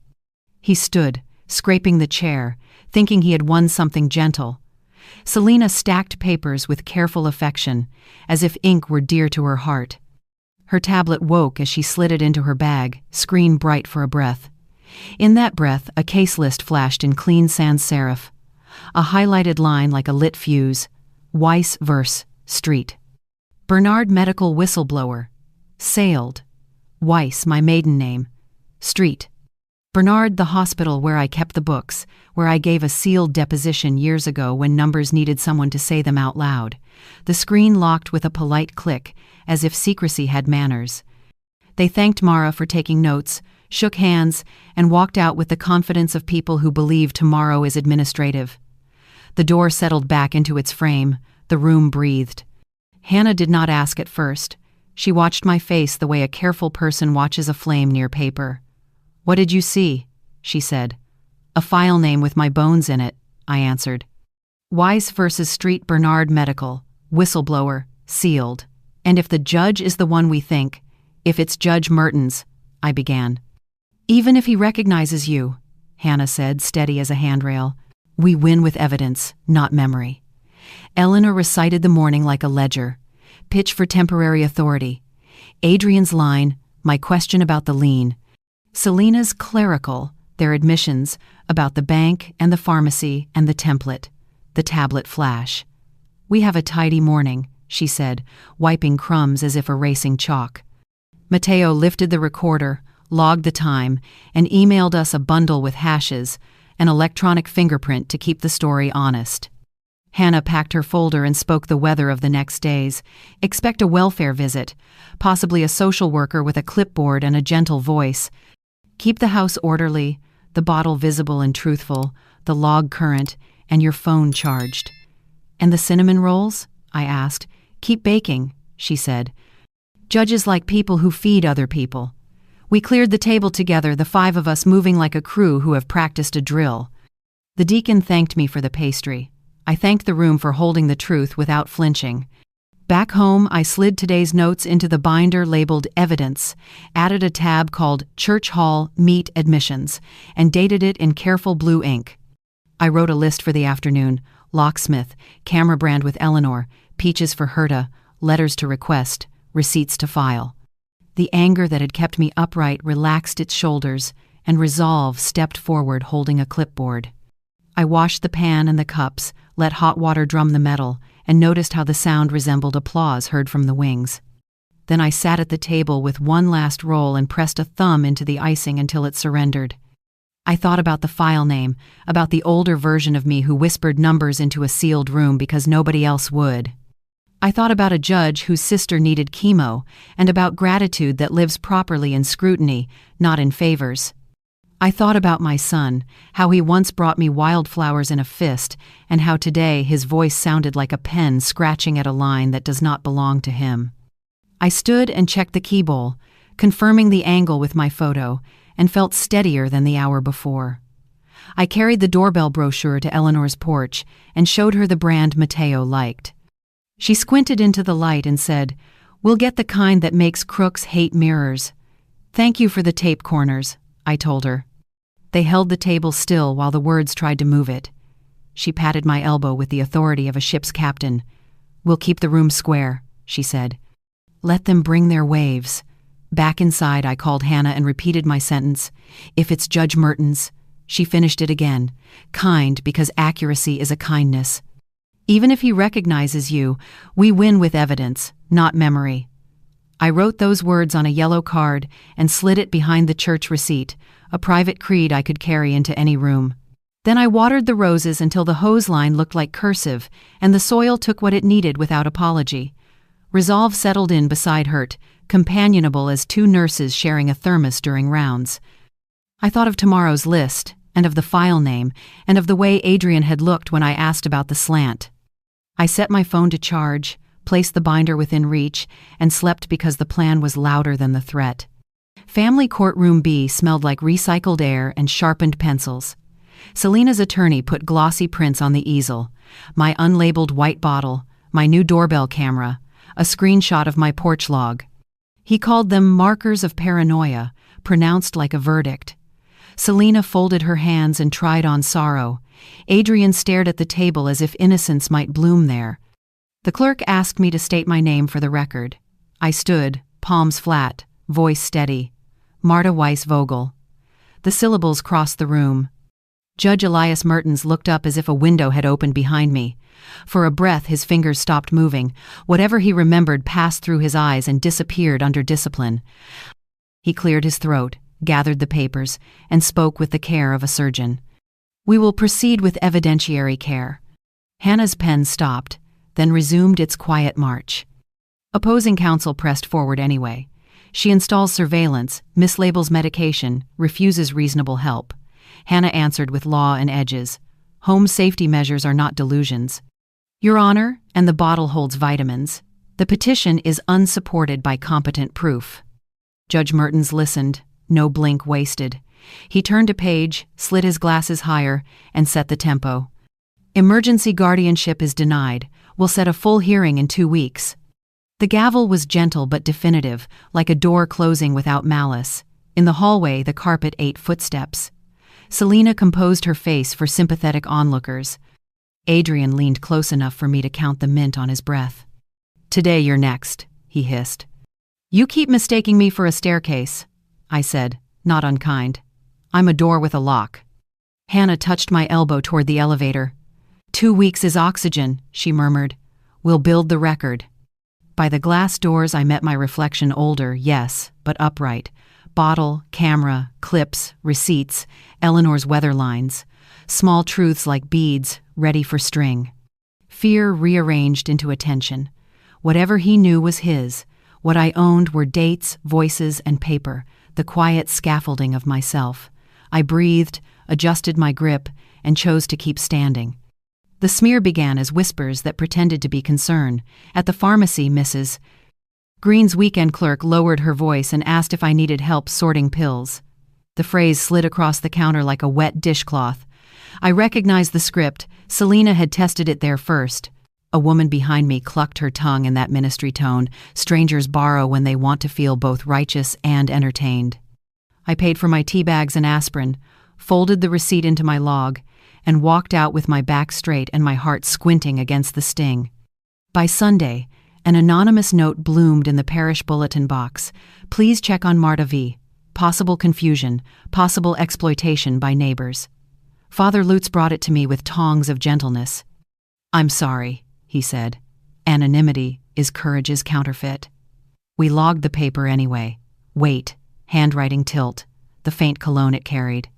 He stood, scraping the chair, thinking he had won something gentle. Selena stacked papers with careful affection, as if ink were dear to her heart. Her tablet woke as she slid it into her bag, screen bright for a breath. In that breath, a case list flashed in clean sans serif. A highlighted line like a lit fuse. Weiss vs. Street. Bernard medical whistleblower. Sailed. Weiss, my maiden name. Street. Bernard, the hospital where I kept the books, where I gave a sealed deposition years ago when numbers needed someone to say them out loud. The screen locked with a polite click, as if secrecy had manners. They thanked Mara for taking notes, shook hands, and walked out with the confidence of people who believe tomorrow is administrative. The door settled back into its frame. The room breathed. Hannah did not ask at first. She watched my face the way a careful person watches a flame near paper. "What did you see?" she said. "A file name with my bones in it," I answered. "Weiss vs. Street Bernard Medical, whistleblower, sealed. And if the judge is the one we think, if it's Judge Mertens," I began. "Even if he recognizes you," Hannah said, steady as a handrail, "we win with evidence, not memory." Eleanor recited the morning like a ledger. Pitch for temporary authority. Adrian's line, my question about the lien. Selena's clerical, their admissions, about the bank and the pharmacy and the template, the tablet flash. "We have a tidy morning," she said, wiping crumbs as if erasing chalk. Mateo lifted the recorder, logged the time, and emailed us a bundle with hashes, an electronic fingerprint to keep the story honest. Hannah packed her folder and spoke the weather of the next days. Expect a welfare visit, possibly a social worker with a clipboard and a gentle voice. Keep the house orderly, the bottle visible and truthful, the log current, and your phone charged. And the cinnamon rolls? I asked. Keep baking, she said. Judges like people who feed other people. We cleared the table together, the 5 of us moving like a crew who have practiced a drill. The deacon thanked me for the pastry. I thanked the room for holding the truth without flinching. Back home, I slid today's notes into the binder labeled Evidence, added a tab called Church Hall Meat Admissions, and dated it in careful blue ink. I wrote a list for the afternoon: locksmith, camera brand with Eleanor, peaches for Herta, letters to request, receipts to file. The anger that had kept me upright relaxed its shoulders, and resolve stepped forward holding a clipboard. I washed the pan and the cups, let hot water drum the metal, and noticed how the sound resembled applause heard from the wings. Then I sat at the table with one last roll and pressed a thumb into the icing until it surrendered. I thought about the file name, about the older version of me who whispered numbers into a sealed room because nobody else would. I thought about a judge whose sister needed chemo, and about gratitude that lives properly in scrutiny, not in favors. I thought about my son, how he once brought me wildflowers in a fist, and how today his voice sounded like a pen scratching at a line that does not belong to him. I stood and checked the key bowl, confirming the angle with my photo, and felt steadier than the hour before. I carried the doorbell brochure to Eleanor's porch and showed her the brand Mateo liked. She squinted into the light and said, "We'll get the kind that makes crooks hate mirrors." "Thank you for the tape corners," I told her. They held the table still while the words tried to move it. She patted my elbow with the authority of a ship's captain. "We'll keep the room square," she said. "Let them bring their waves." Back inside, I called Hannah and repeated my sentence. "If it's Judge Merton's," she finished it again. "Kind, because accuracy is a kindness. Even if he recognizes you, we win with evidence, not memory." I wrote those words on a yellow card and slid it behind the church receipt, a private creed I could carry into any room. Then I watered the roses until the hose line looked like cursive, and the soil took what it needed without apology. Resolve settled in beside Hurt, companionable as 2 nurses sharing a thermos during rounds. I thought of tomorrow's list, and of the file name, and of the way Adrian had looked when I asked about the slant. I set my phone to charge, placed the binder within reach, and slept because the plan was louder than the threat. Family Courtroom B smelled like recycled air and sharpened pencils. Selena's attorney put glossy prints on the easel, my unlabeled white bottle, my new doorbell camera, a screenshot of my porch log. He called them markers of paranoia, pronounced like a verdict. Selena folded her hands and tried on sorrow. Adrian stared at the table as if innocence might bloom there. The clerk asked me to state my name for the record. I stood, palms flat, voice steady. Marta Weiss Vogel. The syllables crossed the room. Judge Elias Mertens looked up as if a window had opened behind me. For a breath, his fingers stopped moving. Whatever he remembered passed through his eyes and disappeared under discipline. He cleared his throat, gathered the papers, and spoke with the care of a surgeon. "We will proceed with evidentiary care." Hannah's pen stopped, then resumed its quiet march. Opposing counsel pressed forward anyway. She installs surveillance, mislabels medication, refuses reasonable help. Hannah answered with law and edges. "Home safety measures are not delusions." "Your Honor," and the bottle holds vitamins. "The petition is unsupported by competent proof." Judge Mertens listened, no blink wasted. He turned a page, slid his glasses higher, and set the tempo. "Emergency guardianship is denied. We'll set a full hearing in 2 weeks." The gavel was gentle but definitive, like a door closing without malice. In the hallway, the carpet ate footsteps. Selena composed her face for sympathetic onlookers. Adrian leaned close enough for me to count the mint on his breath. "Today you're next," he hissed. "You keep mistaking me for a staircase," I said, not unkind. "I'm a door with a lock." Hannah touched my elbow toward the elevator. 2 weeks is oxygen," she murmured. "We'll build the record." By the glass doors I met my reflection, older, yes, but upright. Bottle, camera, clips, receipts, Eleanor's weather lines. Small truths like beads, ready for string. Fear rearranged into attention. Whatever he knew was his. What I owned were dates, voices, and paper, the quiet scaffolding of myself. I breathed, adjusted my grip, and chose to keep standing. The smear began as whispers that pretended to be concern. At the pharmacy, Mrs. Green's weekend clerk lowered her voice and asked if I needed help sorting pills. The phrase slid across the counter like a wet dishcloth. I recognized the script. Selena had tested it there first. A woman behind me clucked her tongue in that ministry tone strangers borrow when they want to feel both righteous and entertained. I paid for my tea bags and aspirin, folded the receipt into my log, and walked out with my back straight and my heart squinting against the sting. By Sunday, an anonymous note bloomed in the parish bulletin box. Please check on Marta V. Possible confusion, possible exploitation by neighbors. Father Lutz brought it to me with tongs of gentleness. I'm sorry, he said. Anonymity is courage's counterfeit. We logged the paper anyway. Weight, handwriting tilt, the faint cologne it carried.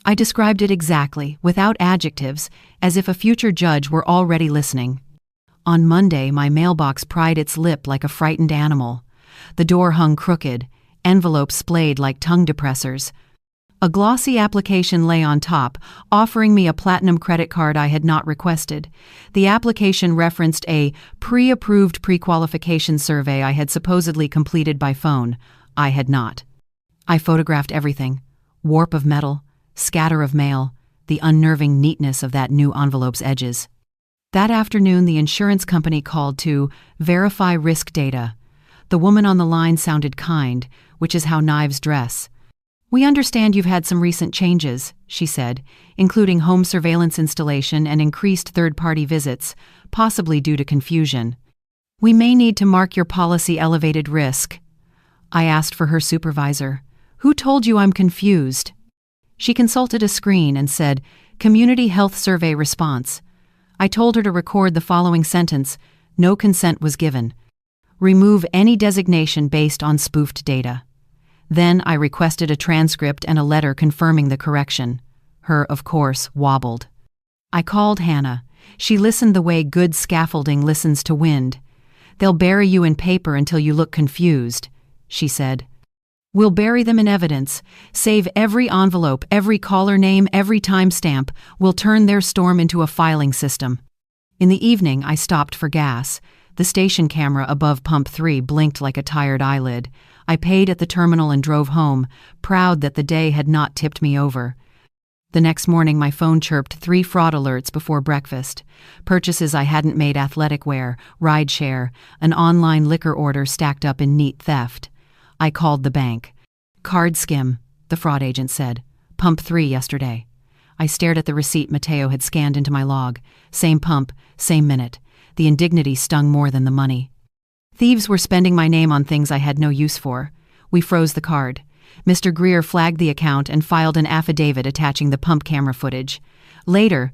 I described it exactly, without adjectives, as if a future judge were already listening. On Monday, my mailbox pried its lip like a frightened animal. The door hung crooked, envelopes splayed like tongue depressors. A glossy application lay on top, offering me a platinum credit card I had not requested. The application referenced a pre-approved pre-qualification survey I had supposedly completed by phone. I had not. I photographed everything. Warp of metal, scatter of mail, the unnerving neatness of that new envelope's edges. That afternoon, the insurance company called to verify risk data. The woman on the line sounded kind, which is how knives dress. We understand you've had some recent changes, she said, including home surveillance installation and increased third-party visits, possibly due to confusion. We may need to mark your policy elevated risk. I asked for her supervisor. Who told you I'm confused? She consulted a screen and said, Community Health Survey Response. I told her to record the following sentence, no consent was given. Remove any designation based on spoofed data. Then I requested a transcript and a letter confirming the correction. Her, of course, wobbled. I called Hannah. She listened the way good scaffolding listens to wind. They'll bury you in paper until you look confused, she said. We'll bury them in evidence, save every envelope, every caller name, every timestamp. We'll turn their storm into a filing system. In the evening, I stopped for gas. The station camera above pump 3 blinked like a tired eyelid. I paid at the terminal and drove home, proud that the day had not tipped me over. The next morning, my phone chirped 3 fraud alerts before breakfast. Purchases I hadn't made: athletic wear, rideshare, an online liquor order stacked up in neat theft. I called the bank. Card skim, the fraud agent said. Pump 3 yesterday. I stared at the receipt Mateo had scanned into my log. Same pump, same minute. The indignity stung more than the money. Thieves were spending my name on things I had no use for. We froze the card. Mr. Greer flagged the account and filed an affidavit attaching the pump camera footage. Later,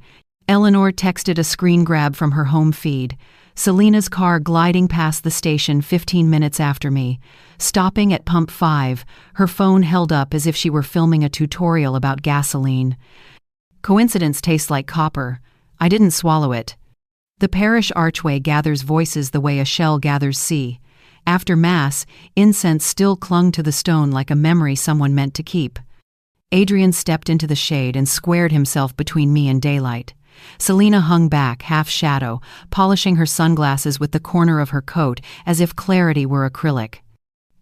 Eleanor texted a screen grab from her home feed. Selena's car gliding past the station 15 minutes after me. Stopping at pump 5, her phone held up as if she were filming a tutorial about gasoline. Coincidence tastes like copper. I didn't swallow it. The parish archway gathers voices the way a shell gathers sea. After Mass, incense still clung to the stone like a memory someone meant to keep. Adrian stepped into the shade and squared himself between me and daylight. Selena hung back, half shadow, polishing her sunglasses with the corner of her coat as if clarity were acrylic.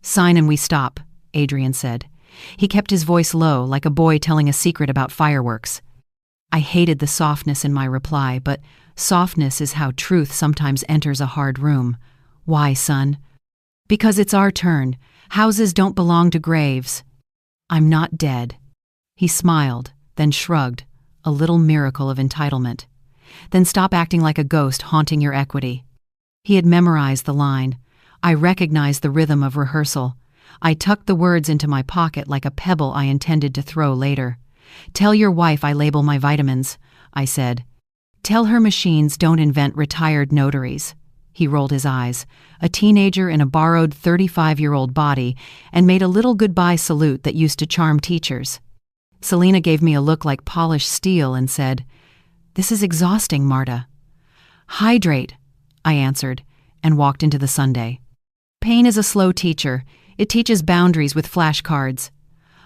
Sign and we stop, Adrian said. He kept his voice low, like a boy telling a secret about fireworks. I hated the softness in my reply, but softness is how truth sometimes enters a hard room. Why, son? Because it's our turn. Houses don't belong to graves. I'm not dead. He smiled, then shrugged, a little miracle of entitlement. Then stop acting like a ghost haunting your equity. He had memorized the line. I recognized the rhythm of rehearsal. I tucked the words into my pocket like a pebble I intended to throw later. Tell your wife I label my vitamins, I said. Tell her machines don't invent retired notaries. He rolled his eyes, a teenager in a borrowed 35-year-old body, and made a little goodbye salute that used to charm teachers. Selena gave me a look like polished steel and said, "This is exhausting, Marta." "Hydrate," I answered, and walked into the Sunday. Pain is a slow teacher. It teaches boundaries with flashcards.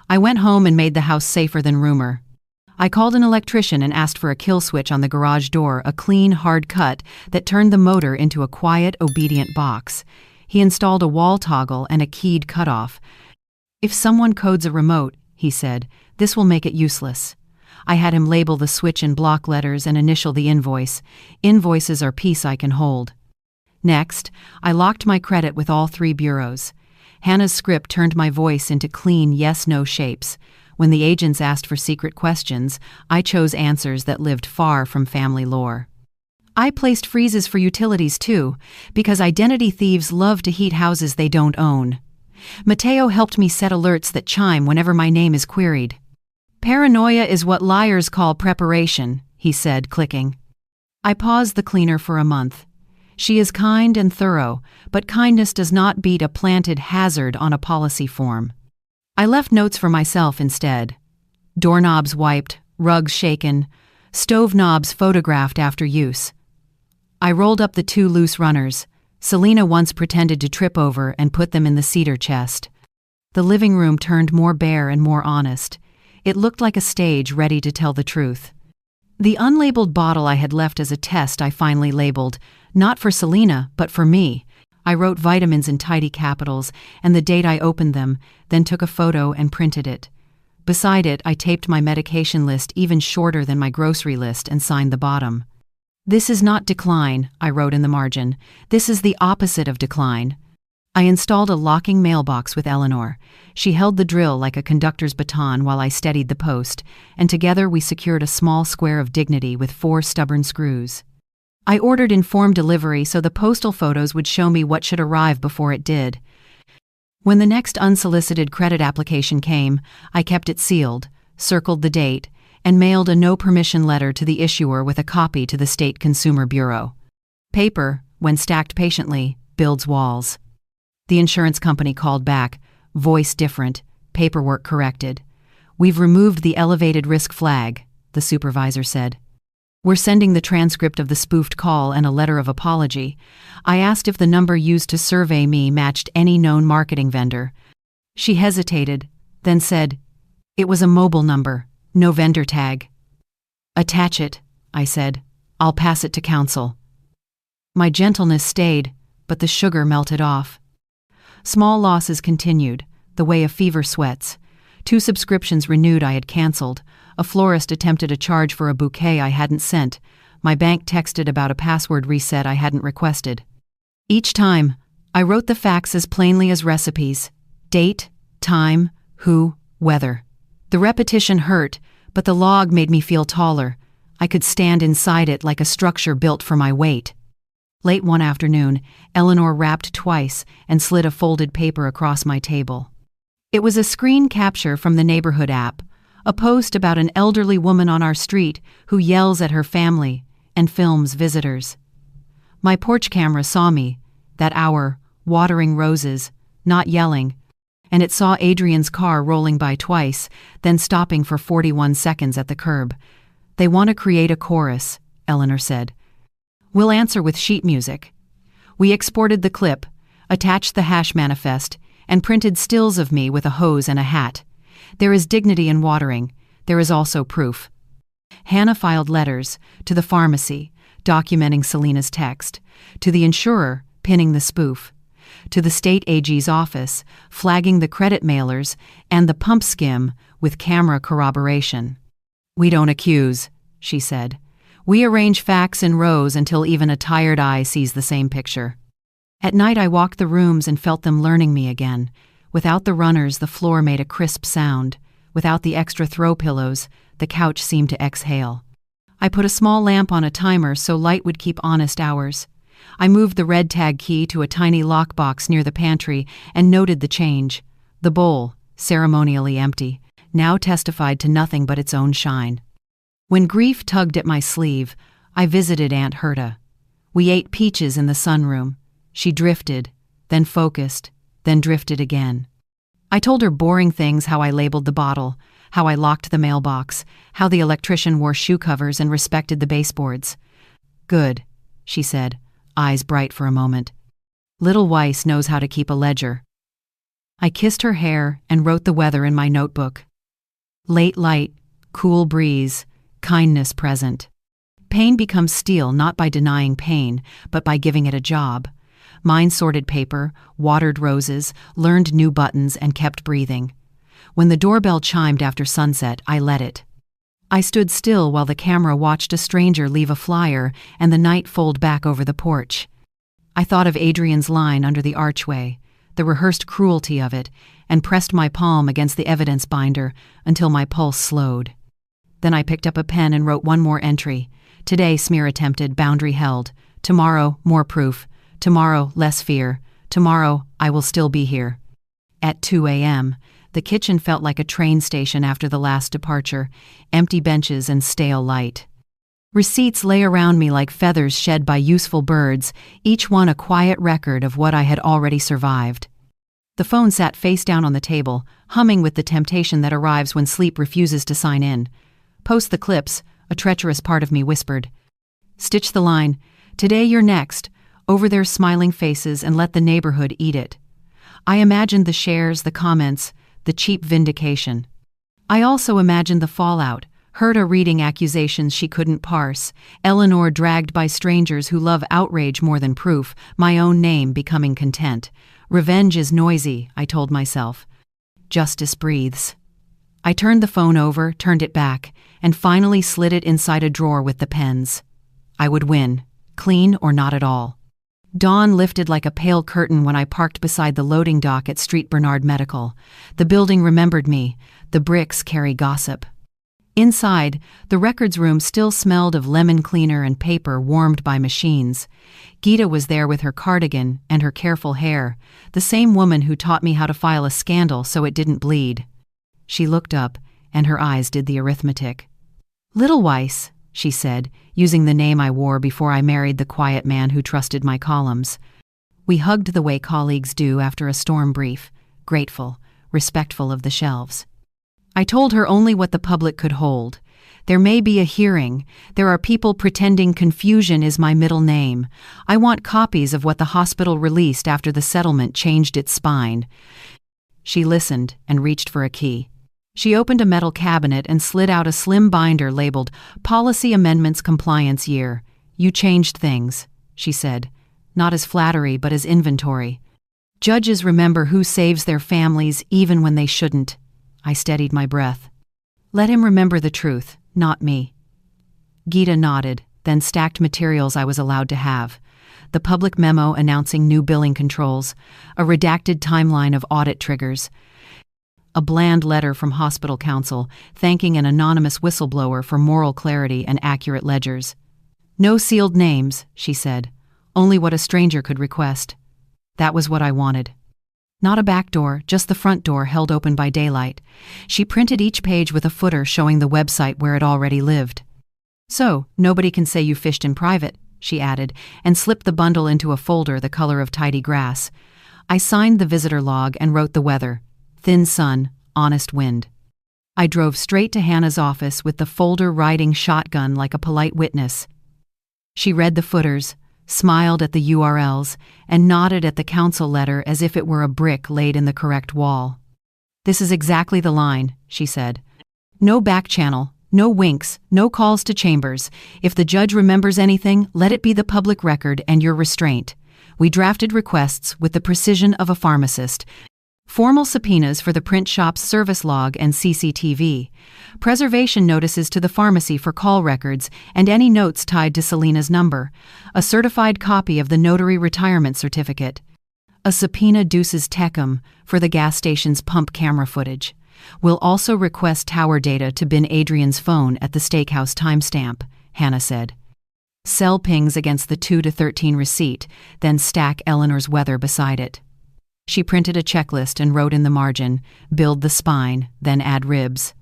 I went home and made the house safer than rumor. I called an electrician and asked for a kill switch on the garage door, a clean, hard cut that turned the motor into a quiet, obedient box. He installed a wall toggle and a keyed cutoff. "If someone codes a remote," he said, "this will make it useless." I had him label the switch in block letters and initial the invoice. Invoices are peace I can hold. Next, I locked my credit with all 3 bureaus. Hannah's script turned my voice into clean yes-no shapes. When the agents asked for secret questions, I chose answers that lived far from family lore. I placed freezes for utilities too, because identity thieves love to heat houses they don't own. Mateo helped me set alerts that chime whenever my name is queried. "Paranoia is what liars call preparation," he said, clicking. I paused the cleaner for a month. She is kind and thorough, but kindness does not beat a planted hazard on a policy form. I left notes for myself instead. Doorknobs wiped, rugs shaken, stove knobs photographed after use. I rolled up the 2 loose runners. Selena once pretended to trip over and put them in the cedar chest. The living room turned more bare and more honest. It looked like a stage ready to tell the truth. The unlabeled bottle I had left as a test I finally labeled, not for Selena, but for me. I wrote vitamins in tidy capitals and the date I opened them, then took a photo and printed it. Beside it, I taped my medication list even shorter than my grocery list and signed the bottom. "This is not decline," I wrote in the margin. "This is the opposite of decline." I installed a locking mailbox with Eleanor. She held the drill like a conductor's baton while I steadied the post, and together we secured a small square of dignity with 4 stubborn screws. I ordered informed delivery so the postal photos would show me what should arrive before it did. When the next unsolicited credit application came, I kept it sealed, circled the date, and mailed a no-permission letter to the issuer with a copy to the State Consumer Bureau. Paper, when stacked patiently, builds walls. The insurance company called back, voice different, paperwork corrected. "We've removed the elevated risk flag," the supervisor said. "We're sending the transcript of the spoofed call and a letter of apology." I asked if the number used to survey me matched any known marketing vendor. She hesitated, then said, "It was a mobile number, no vendor tag." "Attach it," I said. "I'll pass it to counsel." My gentleness stayed, but the sugar melted off. Small losses continued, the way a fever sweats. 2 subscriptions renewed I had canceled. A florist attempted a charge for a bouquet I hadn't sent. My bank texted about a password reset I hadn't requested. Each time, I wrote the facts as plainly as recipes. Date, time, who, weather. The repetition hurt, but the log made me feel taller. I could stand inside it like a structure built for my weight. Late one afternoon, Eleanor rapped twice and slid a folded paper across my table. It was a screen capture from the neighborhood app, a post about an elderly woman on our street who yells at her family and films visitors. My porch camera saw me, that hour, watering roses, not yelling, and it saw Adrian's car rolling by twice, then stopping for 41 seconds at the curb. "They want to create a chorus," Eleanor said. "We'll answer with sheet music." We exported the clip, attached the hash manifest, and printed stills of me with a hose and a hat. There is dignity in watering. There is also proof. Hannah filed letters to the pharmacy, documenting Selena's text, to the insurer, pinning the spoof, to the state AG's office, flagging the credit mailers, and the pump skim with camera corroboration. "We don't accuse," she said. "We arrange facts in rows until even a tired eye sees the same picture." At night I walked the rooms and felt them learning me again. Without the runners, the floor made a crisp sound. Without the extra throw pillows, the couch seemed to exhale. I put a small lamp on a timer so light would keep honest hours. I moved the red tag key to a tiny lockbox near the pantry and noted the change. The bowl, ceremonially empty, now testified to nothing but its own shine. When grief tugged at my sleeve, I visited Aunt Herta. We ate peaches in the sunroom. She drifted, then focused, then drifted again. I told her boring things: how I labeled the bottle, how I locked the mailbox, how the electrician wore shoe covers and respected the baseboards. "Good," she said, eyes bright for a moment. "Little Weiss knows how to keep a ledger." I kissed her hair and wrote the weather in my notebook. Late light, cool breeze, kindness present. Pain becomes steel not by denying pain, but by giving it a job. Mine sorted paper, watered roses, learned new buttons, and kept breathing. When the doorbell chimed after sunset, I let it. I stood still while the camera watched a stranger leave a flyer and the night fold back over the porch. I thought of Adrian's line under the archway, the rehearsed cruelty of it, and pressed my palm against the evidence binder until my pulse slowed. Then I picked up a pen and wrote one more entry. Today, smear attempted, boundary held. Tomorrow, more proof. Tomorrow, less fear. Tomorrow, I will still be here. At 2 a.m., the kitchen felt like a train station after the last departure, empty benches and stale light. Receipts lay around me like feathers shed by useful birds, each one a quiet record of what I had already survived. The phone sat face down on the table, humming with the temptation that arrives when sleep refuses to sign in. "Post the clips," a treacherous part of me whispered. "Stitch the line, 'Today you're next,' over their smiling faces and let the neighborhood eat it." I imagined the shares, the comments, the cheap vindication. I also imagined the fallout, Herta reading accusations she couldn't parse, Eleanor dragged by strangers who love outrage more than proof, my own name becoming content. Revenge is noisy, I told myself. Justice breathes. I turned the phone over, turned it back, and finally slid it inside a drawer with the pens. I would win, clean or not at all. Dawn lifted like a pale curtain when I parked beside the loading dock at Street Bernard Medical. The building remembered me. The bricks carry gossip. Inside, the records room still smelled of lemon cleaner and paper warmed by machines. Gita was there with her cardigan and her careful hair, the same woman who taught me how to file a scandal so it didn't bleed. She looked up, and her eyes did the arithmetic. "Little Weiss," she said, using the name I wore before I married the quiet man who trusted my columns. We hugged the way colleagues do after a storm brief, grateful, respectful of the shelves. I told her only what the public could hold. There may be a hearing. There are people pretending confusion is my middle name. I want copies of what the hospital released after the settlement changed its spine. She listened and reached for a key. She opened a metal cabinet and slid out a slim binder labeled Policy Amendments Compliance Year. "You changed things," she said, not as flattery but as inventory. "Judges remember who saves their families even when they shouldn't." I steadied my breath. "Let him remember the truth, not me." Gita nodded, then stacked materials I was allowed to have. The public memo announcing new billing controls, a redacted timeline of audit triggers, a bland letter from hospital counsel thanking an anonymous whistleblower for moral clarity and accurate ledgers. "No sealed names," she said. "Only what a stranger could request." That was what I wanted. Not a back door, just the front door held open by daylight. She printed each page with a footer showing the website where it already lived. "So, nobody can say you fished in private," she added, and slipped the bundle into a folder the color of tidy grass. I signed the visitor log and wrote the weather. Thin sun, honest wind. I drove straight to Hannah's office with the folder riding shotgun like a polite witness. She read the footers, smiled at the URLs, and nodded at the counsel letter as if it were a brick laid in the correct wall. "This is exactly the line," she said. "No back channel, no winks, no calls to chambers. If the judge remembers anything, let it be the public record and your restraint. We drafted requests with the precision of a pharmacist. Formal subpoenas for the print shop's service log and CCTV. Preservation notices to the pharmacy for call records and any notes tied to Selena's number. A certified copy of the notary retirement certificate. A subpoena duces tecum for the gas station's pump camera footage. We'll also request tower data to bin Adrian's phone at the steakhouse timestamp," Hannah said. "Sell pings against the 2 to 13 receipt, then stack Eleanor's weather beside it." She printed a checklist and wrote in the margin, "Build the spine, then add ribs."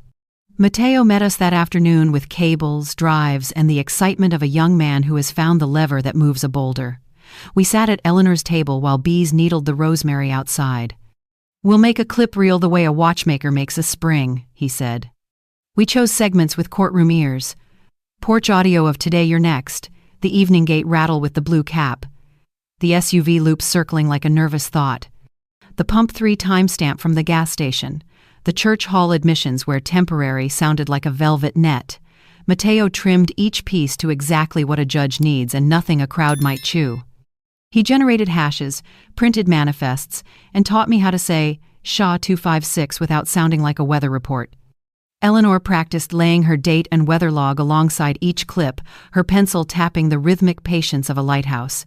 Mateo met us that afternoon with cables, drives, and the excitement of a young man who has found the lever that moves a boulder. We sat at Eleanor's table while bees needled the rosemary outside. "We'll make a clip reel the way a watchmaker makes a spring," he said. We chose segments with courtroom ears. Porch audio of "Today You're Next," the evening gate rattle with the blue cap, the SUV loops circling like a nervous thought, the Pump 3 timestamp from the gas station, the church hall admissions where temporary sounded like a velvet net. Mateo trimmed each piece to exactly what a judge needs and nothing a crowd might chew. He generated hashes, printed manifests, and taught me how to say SHA 256 without sounding like a weather report. Eleanor practiced laying her date and weather log alongside each clip, her pencil tapping the rhythmic patience of a lighthouse.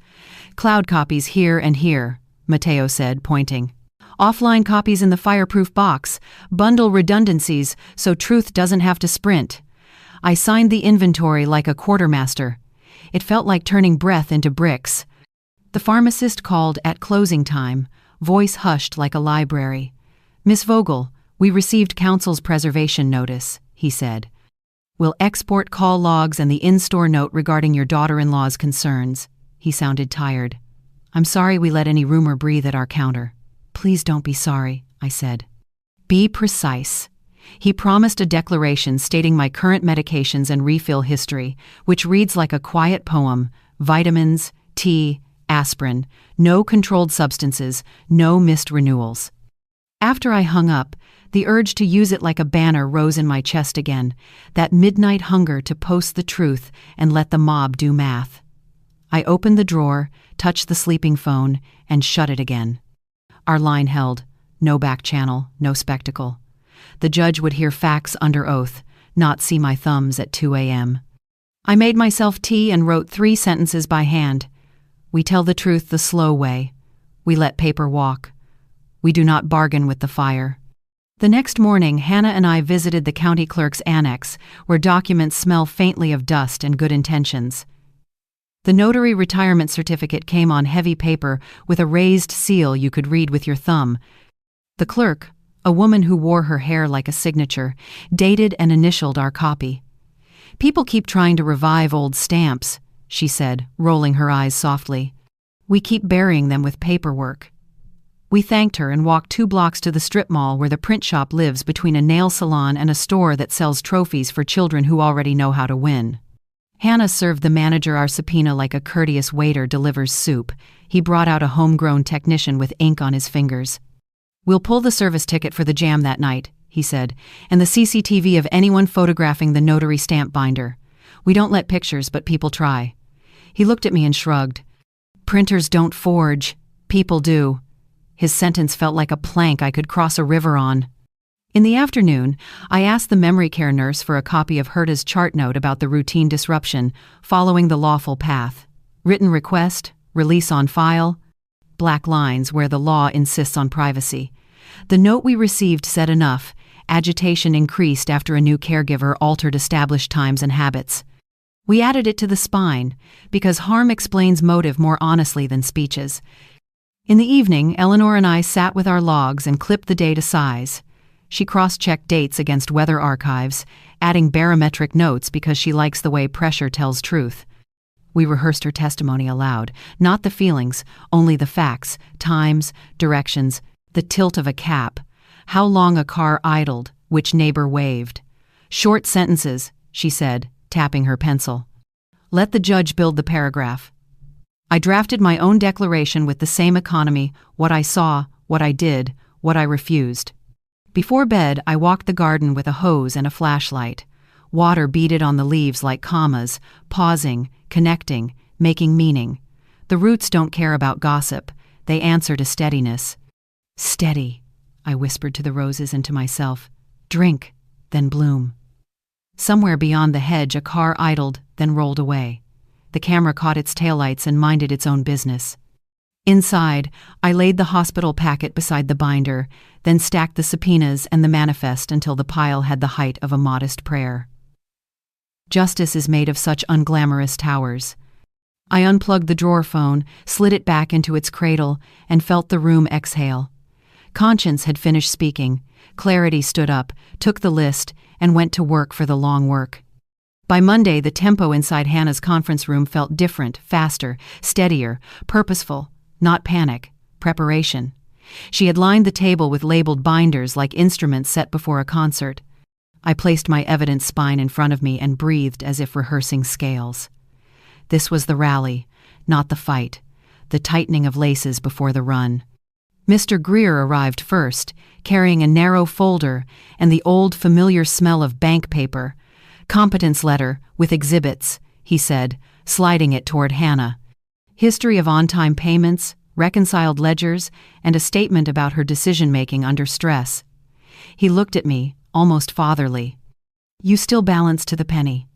"Cloud copies here and here," Mateo said, pointing. "Offline copies in the fireproof box. Bundle redundancies so truth doesn't have to sprint." I signed the inventory like a quartermaster. It felt like turning breath into bricks. The pharmacist called at closing time, voice hushed like a library. "Miss Vogel, we received counsel's preservation notice," he said. "We'll export call logs and the in-store note regarding your daughter-in-law's concerns." He sounded tired. "I'm sorry we let any rumor breathe at our counter." "Please don't be sorry," I said. "Be precise." He promised a declaration stating my current medications and refill history, which reads like a quiet poem: vitamins, tea, aspirin, no controlled substances, no missed renewals. After I hung up, the urge to use it like a banner rose in my chest again, that midnight hunger to post the truth and let the mob do math. I opened the drawer, touched the sleeping phone, and shut it again. Our line held. No back channel, no spectacle. The judge would hear facts under oath, not see my thumbs at 2 a.m. I made myself tea and wrote 3 sentences by hand. We tell the truth the slow way. We let paper walk. We do not bargain with the fire. The next morning, Hannah and I visited the county clerk's annex, where documents smell faintly of dust and good intentions. The notary retirement certificate came on heavy paper with a raised seal you could read with your thumb. The clerk, a woman who wore her hair like a signature, dated and initialed our copy. "People keep trying to revive old stamps," she said, rolling her eyes softly. "We keep burying them with paperwork." We thanked her and walked 2 blocks to the strip mall where the print shop lives between a nail salon and a store that sells trophies for children who already know how to win. Hannah served the manager our subpoena like a courteous waiter delivers soup. He brought out a homegrown technician with ink on his fingers. "We'll pull the service ticket for the jam that night," he said, "and the CCTV of anyone photographing the notary stamp binder. We don't let pictures, but people try." He looked at me and shrugged. "Printers don't forge. People do." His sentence felt like a plank I could cross a river on. In the afternoon, I asked the memory care nurse for a copy of Herta's chart note about the routine disruption, following the lawful path. Written request, release on file, black lines where the law insists on privacy. The note we received said enough. Agitation increased after a new caregiver altered established times and habits. We added it to the spine, because harm explains motive more honestly than speeches. In the evening, Eleanor and I sat with our logs and clipped the day to size. She cross-checked dates against weather archives, adding barometric notes because she likes the way pressure tells truth. We rehearsed her testimony aloud, not the feelings, only the facts, times, directions, the tilt of a cap, how long a car idled, which neighbor waved. "Short sentences," she said, tapping her pencil. "Let the judge build the paragraph." I drafted my own declaration with the same economy: what I saw, what I did, what I refused. Before bed, I walked the garden with a hose and a flashlight. Water beaded on the leaves like commas, pausing, connecting, making meaning. The roots don't care about gossip. They answer to steadiness. "Steady," I whispered to the roses and to myself. "Drink, then bloom." Somewhere beyond the hedge, a car idled, then rolled away. The camera caught its taillights and minded its own business. Inside, I laid the hospital packet beside the binder, then stacked the subpoenas and the manifest until the pile had the height of a modest prayer. Justice is made of such unglamorous towers. I unplugged the drawer phone, slid it back into its cradle, and felt the room exhale. Conscience had finished speaking. Clarity stood up, took the list, and went to work for the long work. By Monday, the tempo inside Hannah's conference room felt different, faster, steadier, purposeful, not panic, preparation. She had lined the table with labeled binders like instruments set before a concert. I placed my evidence spine in front of me and breathed as if rehearsing scales. This was the rally, not the fight, the tightening of laces before the run. Mr. Greer arrived first, carrying a narrow folder and the old familiar smell of bank paper. "Competence letter, with exhibits," he said, sliding it toward Hannah. "History of on-time payments, reconciled ledgers, and a statement about her decision-making under stress." He looked at me, almost fatherly. "You still balance to the penny."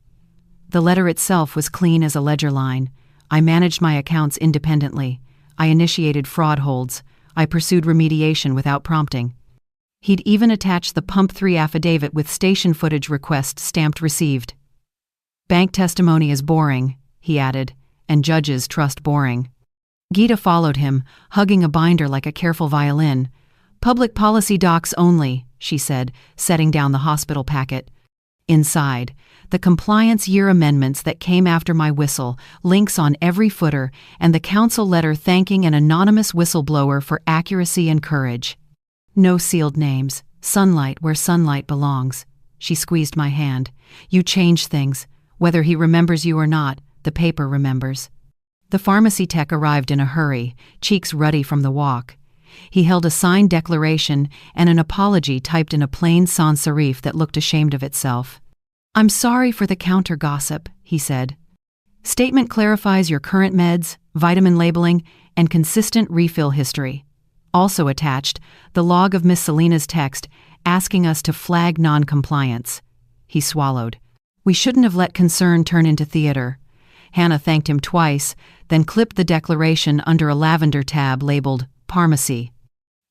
The letter itself was clean as a ledger line. I managed my accounts independently. I initiated fraud holds. I pursued remediation without prompting. He'd even attached the Pump 3 affidavit with station footage request stamped received. "Bank testimony is boring," he added, "and judges trust boring." Gita followed him, hugging a binder like a careful violin. "Public policy docs only," she said, setting down the hospital packet. Inside, the compliance year amendments that came after my whistle, links on every footer, and the council letter thanking an anonymous whistleblower for accuracy and courage. No sealed names. Sunlight where sunlight belongs. She squeezed my hand. "You change things. Whether he remembers you or not, the paper remembers." The pharmacy tech arrived in a hurry, cheeks ruddy from the walk. He held a signed declaration and an apology typed in a plain sans serif that looked ashamed of itself. "I'm sorry for the counter gossip," he said. "Statement clarifies your current meds, vitamin labeling, and consistent refill history." Also attached, the log of Miss Selena's text asking us to flag non-compliance. He swallowed. "We shouldn't have let concern turn into theater." Hannah thanked him twice, then clipped the declaration under a lavender tab labeled Pharmacy.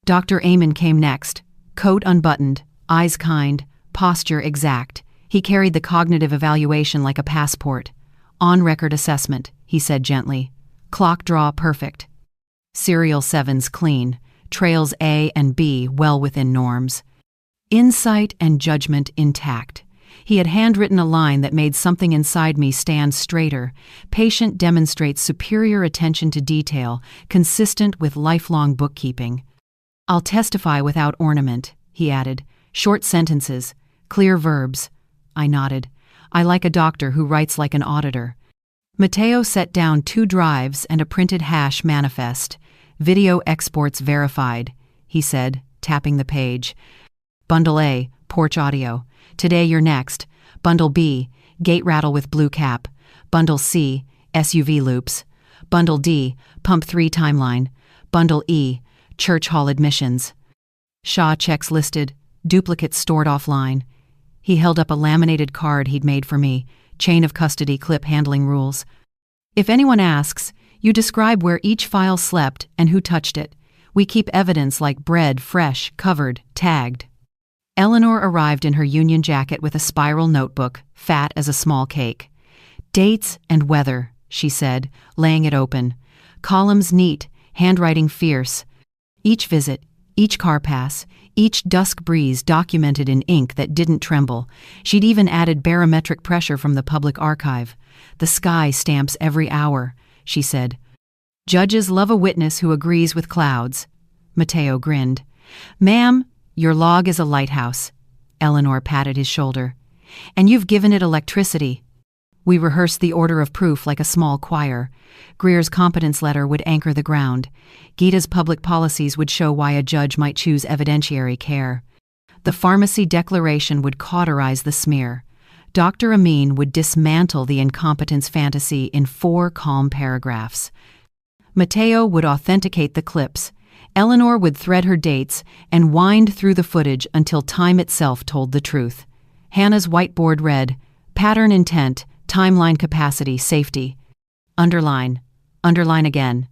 Dr. Amen came next, coat unbuttoned, eyes kind, posture exact. He carried the cognitive evaluation like a passport. "On-record assessment," he said gently. "Clock draw perfect. Serial 7's clean. Trails A and B well within norms. Insight and judgment intact." He had handwritten a line that made something inside me stand straighter. "Patient demonstrates superior attention to detail, consistent with lifelong bookkeeping." "I'll testify without ornament," he added. "Short sentences, clear verbs." I nodded. I like a doctor who writes like an auditor. Mateo set down 2 drives and a printed hash manifest. "Video exports verified," he said, tapping the page. "Bundle A, porch audio. Today you're next. Bundle B, gate rattle with blue cap. Bundle C, SUV loops. Bundle D, Pump 3 timeline. Bundle E, church hall admissions." Shaw checks listed, duplicates stored offline. He held up a laminated card he'd made for me, chain of custody clip handling rules. "If anyone asks, you describe where each file slept and who touched it. We keep evidence like bread, fresh, covered, tagged." Eleanor arrived in her union jacket with a spiral notebook, fat as a small cake. "Dates and weather," she said, laying it open. "Columns neat, handwriting fierce. Each visit, each car pass, each dusk breeze documented in ink that didn't tremble. She'd even added barometric pressure from the public archive. The sky stamps every hour," she said. "Judges love a witness who agrees with clouds." Mateo grinned. "Ma'am, your log is a lighthouse." Eleanor patted his shoulder. "And you've given it electricity." We rehearsed the order of proof like a small choir. Greer's competence letter would anchor the ground. Gita's public policies would show why a judge might choose evidentiary care. The pharmacy declaration would cauterize the smear. Dr. Amin would dismantle the incompetence fantasy in 4 calm paragraphs. Mateo would authenticate the clips. Eleanor would thread her dates and wind through the footage until time itself told the truth. Hannah's whiteboard read, "Pattern intent, timeline capacity, safety." Underline. Underline again.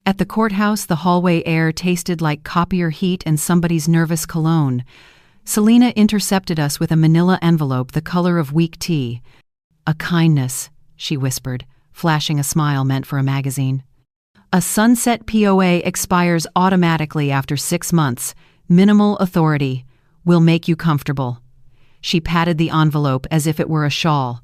At the courthouse, the hallway air tasted like copier heat and somebody's nervous cologne. Selena intercepted us with a manila envelope the color of weak tea. "A kindness," she whispered, flashing a smile meant for a magazine. "A sunset POA expires automatically after 6 months. Minimal authority. Will make you comfortable." She patted the envelope as if it were a shawl.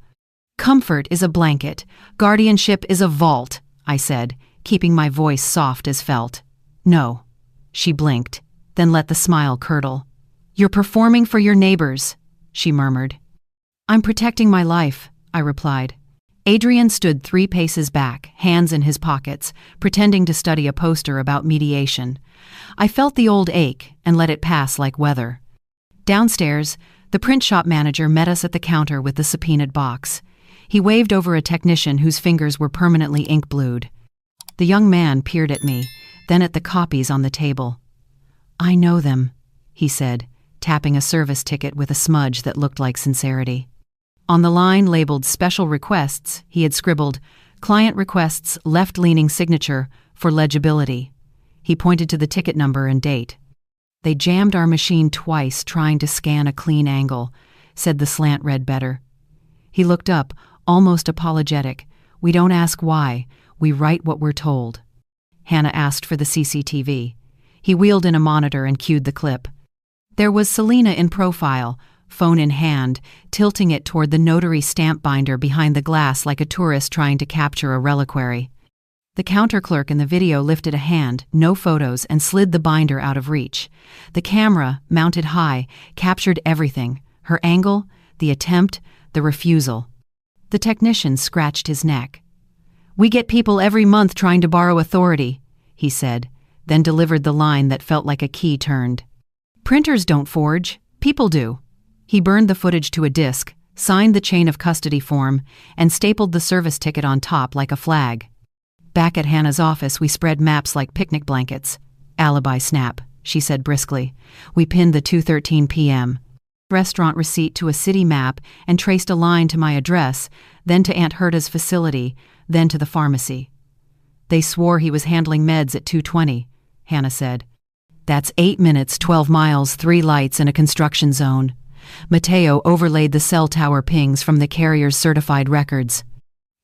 "Comfort is a blanket. Guardianship is a vault," I said, keeping my voice soft as felt. "No." She blinked, then let the smile curdle. "You're performing for your neighbors," she murmured. "I'm protecting my life," I replied. Adrian stood 3 paces back, hands in his pockets, pretending to study a poster about mediation. I felt the old ache and let it pass like weather. Downstairs, the print shop manager met us at the counter with the subpoenaed box. He waved over a technician whose fingers were permanently ink-blued. The young man peered at me, then at the copies on the table. "I know them," he said, tapping a service ticket with a smudge that looked like sincerity. On the line labeled Special Requests, he had scribbled, "Client requests left-leaning signature for legibility." He pointed to the ticket number and date. "They jammed our machine twice trying to scan a clean angle," said the slant red better. He looked up, almost apologetic. "We don't ask why, we write what we're told." Hannah asked for the CCTV. He wheeled in a monitor and cued the clip. There was Selena in profile, phone in hand, tilting it toward the notary stamp binder behind the glass like a tourist trying to capture a reliquary. The counter clerk in the video lifted a hand, no photos, and slid the binder out of reach. The camera, mounted high, captured everything: her angle, the attempt, the refusal. The technician scratched his neck. "We get people every month trying to borrow authority," he said, then delivered the line that felt like a key turned. "Printers don't forge, people do." He burned the footage to a disk, signed the chain of custody form, and stapled the service ticket on top like a flag. Back at Hannah's office, we spread maps like picnic blankets. "Alibi snap," she said briskly. We pinned the 2:13 p.m. restaurant receipt to a city map and traced a line to my address, then to Aunt Herta's facility, then to the pharmacy. "They swore he was handling meds at 2:20, Hannah said. "That's 8 minutes, 12 miles, 3 lights, and a construction zone." Mateo overlaid the cell tower pings from the carrier's certified records.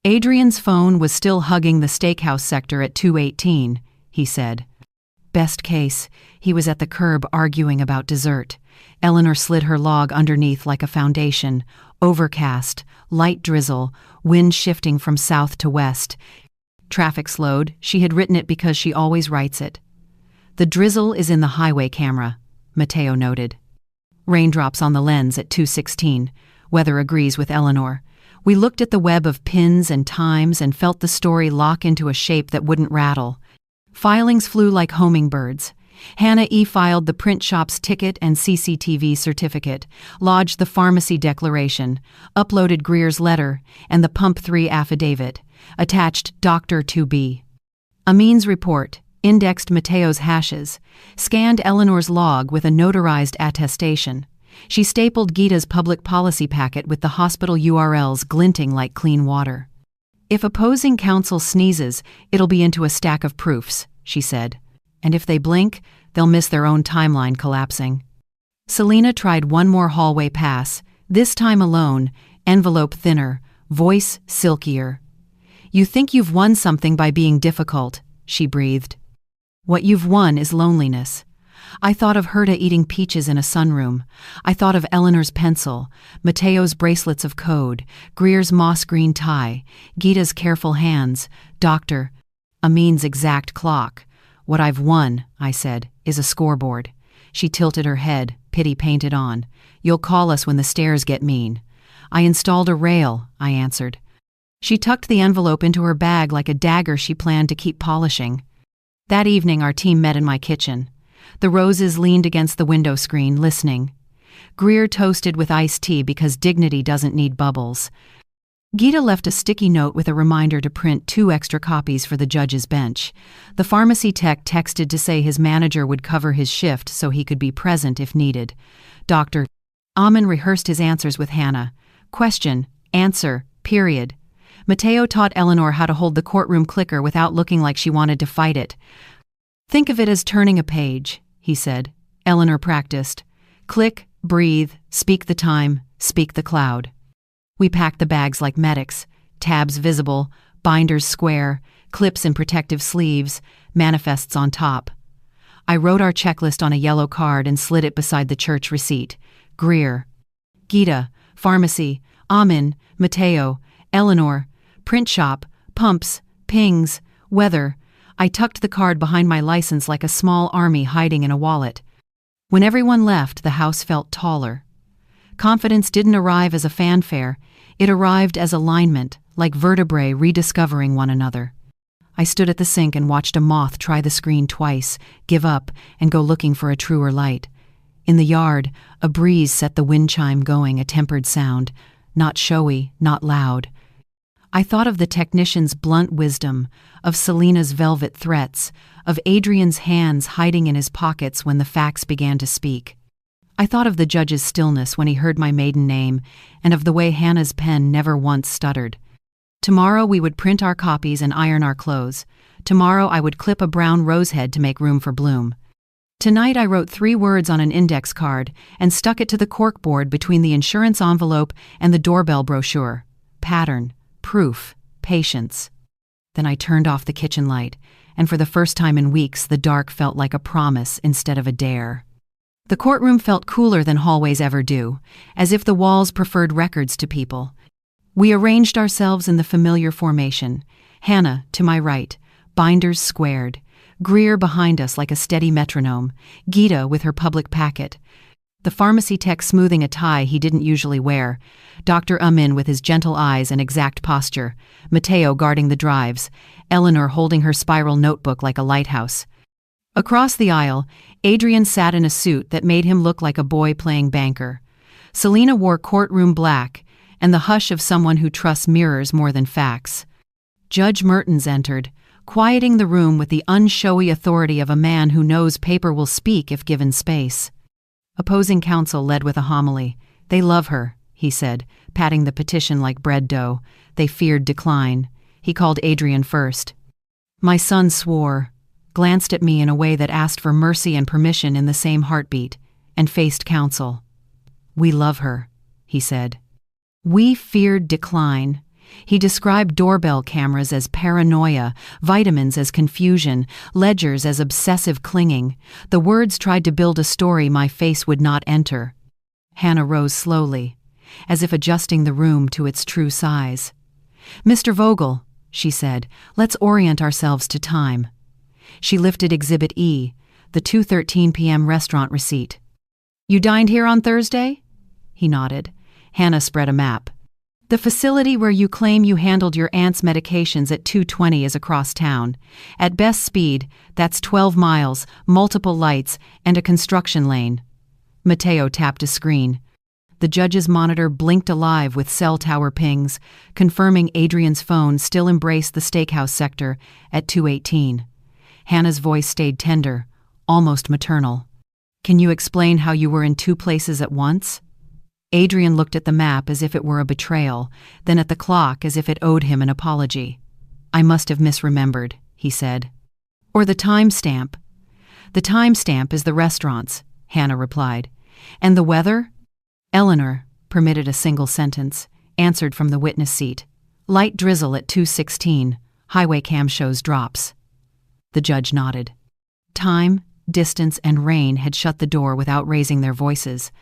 "Adrian's phone was still hugging the steakhouse sector at 2:18, he said. "Best case, he was at the curb arguing about dessert." Eleanor slid her log underneath like a foundation. Overcast, light drizzle, wind shifting from south to west. Traffic slowed. She had written it because she always writes it. "The drizzle is in the highway camera," Mateo noted. "Raindrops on the lens at 2:16. Weather agrees with Eleanor." We looked at the web of pins and times and felt the story lock into a shape that wouldn't rattle. Filings flew like homing birds. Hannah e-filed the print shop's ticket and CCTV certificate, lodged the pharmacy declaration, uploaded Greer's letter and the Pump 3 affidavit, attached Dr. 2B. Amin's report, indexed Mateo's hashes, scanned Eleanor's log with a notarized attestation. She stapled Gita's public policy packet with the hospital URLs glinting like clean water. "If opposing counsel sneezes, it'll be into a stack of proofs," she said. "And if they blink, they'll miss their own timeline collapsing." Selena tried one more hallway pass, this time alone, envelope thinner, voice silkier. "You think you've won something by being difficult," she breathed. "What you've won is loneliness." I thought of Herta eating peaches in a sunroom. I thought of Eleanor's pencil, Mateo's bracelets of code, Greer's moss-green tie, Gita's careful hands, Dr. Amin's exact clock. "What I've won," I said, "is a scoreboard." She tilted her head, pity painted on. "You'll call us when the stairs get mean." "I installed a rail," I answered. She tucked the envelope into her bag like a dagger she planned to keep polishing. That evening our team met in my kitchen. The roses leaned against the window screen, listening. Greer toasted with iced tea because dignity doesn't need bubbles. Gita left a sticky note with a reminder to print 2 extra copies for the judge's bench. The pharmacy tech texted to say his manager would cover his shift so he could be present if needed. Dr. Amin rehearsed his answers with Hannah. Question, answer, period. Mateo taught Eleanor how to hold the courtroom clicker without looking like she wanted to fight it. "Think of it as turning a page," he said. Eleanor practiced. "Click, breathe, speak the time, speak the cloud." We packed the bags like medics, tabs visible, binders square, clips in protective sleeves, manifests on top. I wrote our checklist on a yellow card and slid it beside the church receipt. Greer. Gita, pharmacy, Amin, Mateo, Eleanor, print shop, pumps, pings, weather. I tucked the card behind my license like a small army hiding in a wallet. When everyone left, the house felt taller. Confidence didn't arrive as a fanfare, it arrived as alignment, like vertebrae rediscovering one another. I stood at the sink and watched a moth try the screen twice, give up, and go looking for a truer light. In the yard, a breeze set the wind chime going, a tempered sound, not showy, not loud. I thought of the technician's blunt wisdom, of Selena's velvet threats, of Adrian's hands hiding in his pockets when the facts began to speak. I thought of the judge's stillness when he heard my maiden name, and of the way Hannah's pen never once stuttered. Tomorrow we would print our copies and iron our clothes. Tomorrow I would clip a brown rosehead to make room for Bloom. Tonight I wrote 3 words on an index card and stuck it to the corkboard between the insurance envelope and the doorbell brochure. Pattern, proof, patience. Then I turned off the kitchen light, and for the first time in weeks the dark felt like a promise instead of a dare. The courtroom felt cooler than hallways ever do, as if the walls preferred records to people. We arranged ourselves in the familiar formation. Hannah, to my right, binders squared. Greer behind us like a steady metronome. Gita with her public packet. The pharmacy tech smoothing a tie he didn't usually wear. Dr. Amin with his gentle eyes and exact posture. Mateo guarding the drives. Eleanor holding her spiral notebook like a lighthouse. Across the aisle, Adrian sat in a suit that made him look like a boy playing banker. Selena wore courtroom black, and the hush of someone who trusts mirrors more than facts. Judge Mertens entered, quieting the room with the unshowy authority of a man who knows paper will speak if given space. Opposing counsel led with a homily. They love her, he said, patting the petition like bread dough. They feared decline. He called Adrian first. My son swore, glanced at me in a way that asked for mercy and permission in the same heartbeat, and faced counsel. We love her, he said. We feared decline. He described doorbell cameras as paranoia, vitamins as confusion, ledgers as obsessive clinging. The words tried to build a story my face would not enter. Hannah rose slowly, as if adjusting the room to its true size. Mr. Vogel, she said, let's orient ourselves to time. She lifted Exhibit E, the 2:13 p.m. restaurant receipt. You dined here on Thursday? He nodded. Hannah spread a map. The facility where you claim you handled your aunt's medications at 2:20 is across town. At best speed, that's 12 miles, multiple lights, and a construction lane. Mateo tapped a screen. The judge's monitor blinked alive with cell tower pings, confirming Adrian's phone still embraced the steakhouse sector at 2:18. Hannah's voice stayed tender, almost maternal. Can you explain how you were in 2 places at once? Adrian looked at the map as if it were a betrayal, then at the clock as if it owed him an apology. I must have misremembered, he said. Or the timestamp. The timestamp is the restaurant's, Hannah replied. And the weather? Eleanor, permitted a single sentence, answered from the witness seat. Light drizzle at 2:16. Highway cam shows drops. The judge nodded. Time, distance, and rain had shut the door without raising their voices.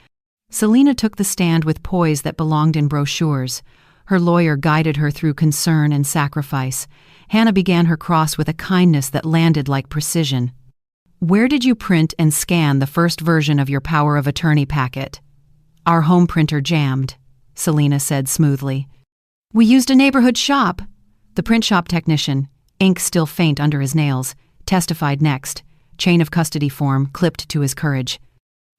Selena took the stand with poise that belonged in brochures. Her lawyer guided her through concern and sacrifice. Hannah began her cross with a kindness that landed like precision. Where did you print and scan the first version of your power of attorney packet? Our home printer jammed, Selena said smoothly. We used a neighborhood shop. The print shop technician, ink still faint under his nails, testified next, chain of custody form clipped to his courage.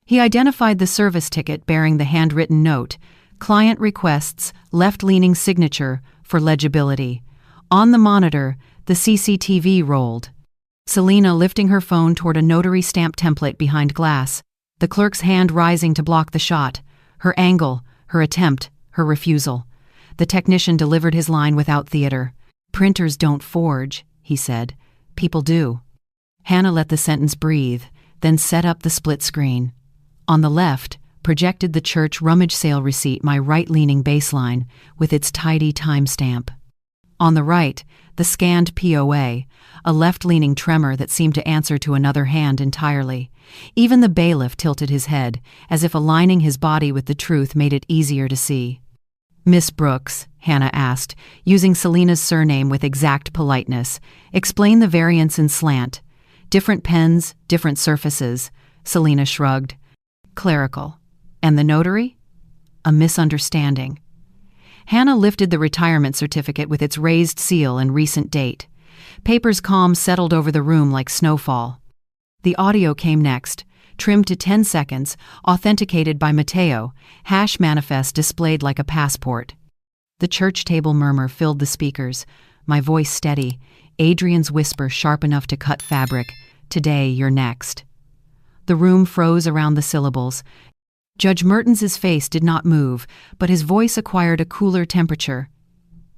He identified the service ticket bearing the handwritten note, client requests left-leaning signature for legibility. On the monitor, the CCTV rolled. Selena lifting her phone toward a notary stamp template behind glass, the clerk's hand rising to block the shot, her angle, her attempt, her refusal. The technician delivered his line without theater. Printers don't forge, he said. People do. Hannah let the sentence breathe, then set up the split screen. On the left, projected the church rummage sale receipt, my right-leaning baseline, with its tidy timestamp. On the right, the scanned POA, a left-leaning tremor that seemed to answer to another hand entirely. Even the bailiff tilted his head, as if aligning his body with the truth made it easier to see. "Miss Brooks," Hannah asked, using Selena's surname with exact politeness, "explain the variance in slant. Different pens, different surfaces." Selena shrugged. "Clerical. And the notary?" "A misunderstanding." Hannah lifted the retirement certificate with its raised seal and recent date. Paper's calm settled over the room like snowfall. The audio came next, trimmed to 10 seconds, authenticated by Mateo, hash manifest displayed like a passport. The church table murmur filled the speakers, my voice steady, Adrian's whisper sharp enough to cut fabric. "Today, you're next." The room froze around the syllables. Judge Mertens's face did not move, but his voice acquired a cooler temperature.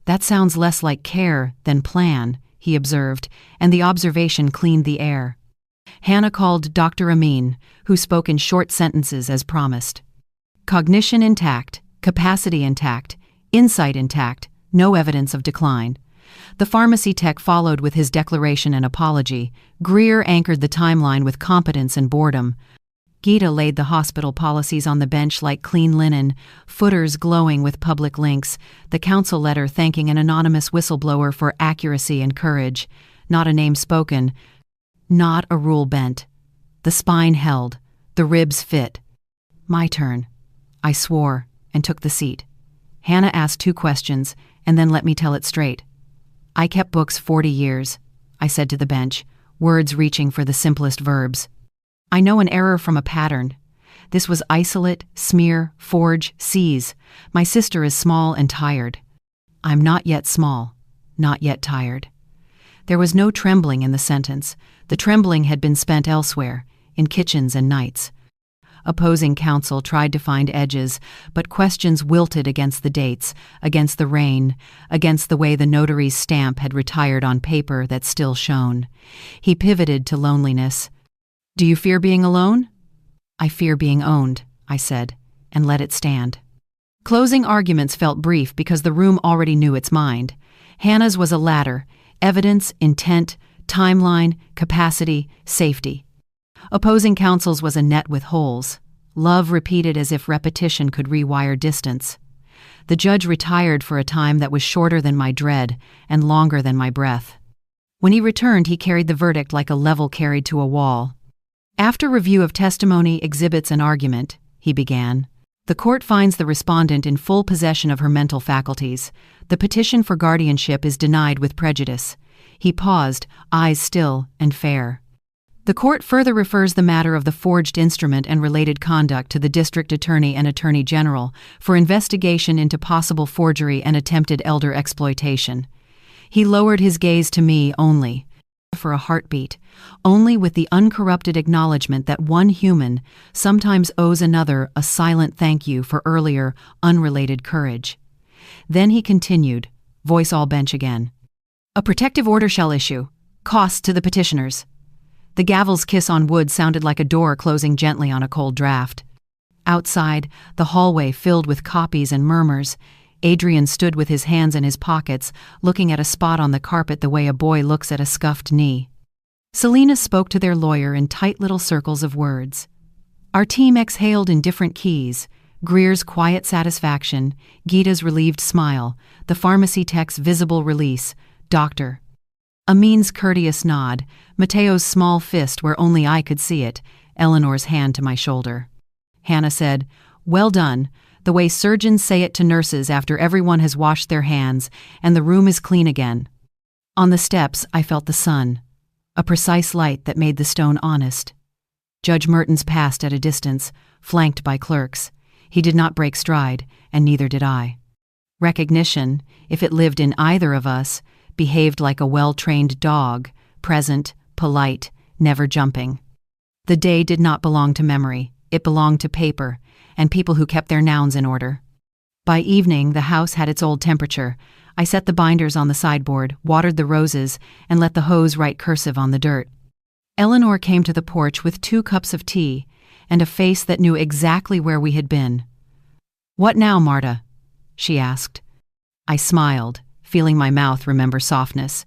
"That sounds less like care than plan," he observed, and the observation cleaned the air. Hannah called Dr. Amin, who spoke in short sentences as promised. "Cognition intact, capacity intact, insight intact, no evidence of decline." The pharmacy tech followed with his declaration and apology. Greer anchored the timeline with competence and boredom. Gita laid the hospital policies on the bench like clean linen, footers glowing with public links, the council letter thanking an anonymous whistleblower for accuracy and courage. Not a name spoken, not a rule bent. The spine held, the ribs fit. My turn. I swore and took the seat. Hannah asked 2 questions and then let me tell it straight. "I kept books 40 years, I said to the bench, words reaching for the simplest verbs. "I know an error from a pattern. This was isolate, smear, forge, seize. My sister is small and tired. I'm not yet small, not yet tired." There was no trembling in the sentence. The trembling had been spent elsewhere, in kitchens and nights. Opposing counsel tried to find edges, but questions wilted against the dates, against the rain, against the way the notary's stamp had retired on paper that still shone. He pivoted to loneliness. "Do you fear being alone?" "I fear being owned," I said, and let it stand. Closing arguments felt brief because the room already knew its mind. Hannah's was a ladder: evidence, intent, timeline, capacity, safety. Opposing counsel's was a net with holes. Love repeated as if repetition could rewire distance. The judge retired for a time that was shorter than my dread and longer than my breath. When he returned, he carried the verdict like a level carried to a wall. "After review of testimony, exhibits, and argument," he began, "the court finds the respondent in full possession of her mental faculties. The petition for guardianship is denied with prejudice." He paused, eyes still and fair. "The court further refers the matter of the forged instrument and related conduct to the district attorney and attorney general for investigation into possible forgery and attempted elder exploitation." He lowered his gaze to me only, for a heartbeat, only with the uncorrupted acknowledgement that one human sometimes owes another a silent thank you for earlier, unrelated courage. Then he continued, voice all bench again. "A protective order shall issue. Costs to the petitioners." The gavel's kiss on wood sounded like a door closing gently on a cold draft. Outside, the hallway filled with copies and murmurs. Adrian stood with his hands in his pockets, looking at a spot on the carpet the way a boy looks at a scuffed knee. Selena spoke to their lawyer in tight little circles of words. Our team exhaled in different keys: Greer's quiet satisfaction, Gita's relieved smile, the pharmacy tech's visible release, "Doctor." Amin's courteous nod, Mateo's small fist where only I could see it, Eleanor's hand to my shoulder. Hannah said, "Well done, the way surgeons say it to nurses after everyone has washed their hands and the room is clean again." On the steps, I felt the sun, a precise light that made the stone honest. Judge Mertens passed at a distance, flanked by clerks. He did not break stride, and neither did I. Recognition, if it lived in either of us, behaved like a well-trained dog, present, polite, never jumping. The day did not belong to memory, it belonged to paper, and people who kept their nouns in order. By evening, the house had its old temperature. I set the binders on the sideboard, watered the roses, and let the hose write cursive on the dirt. Eleanor came to the porch with 2 cups of tea, and a face that knew exactly where we had been. "What now, Marta?" she asked. I smiled, feeling my mouth remember softness.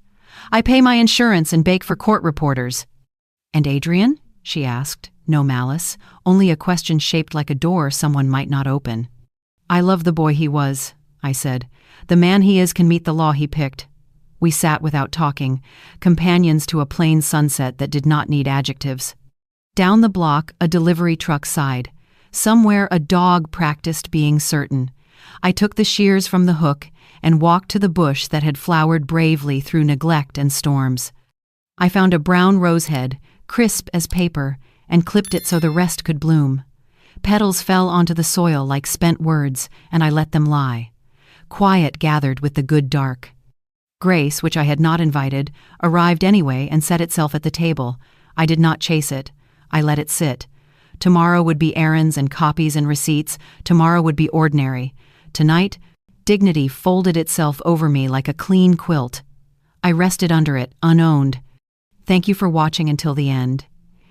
I pay my insurance and bake for court reporters. And Adrian? She asked, no malice, only a question shaped like a door someone might not open. I love the boy he was, I said. The man he is can meet the law he picked. We sat without talking, companions to a plain sunset that did not need adjectives. Down the block, a delivery truck sighed. Somewhere a dog practiced being certain. I took the shears from the hook and walked to the bush that had flowered bravely through neglect and storms. I found a brown rosehead, crisp as paper, and clipped it so the rest could bloom. Petals fell onto the soil like spent words, and I let them lie. Quiet gathered with the good dark. Grace, which I had not invited, arrived anyway and set itself at the table. I did not chase it. I let it sit. Tomorrow would be errands and copies and receipts. Tomorrow would be ordinary. Tonight, dignity folded itself over me like a clean quilt. I rested under it, unowned. Thank you for watching until the end.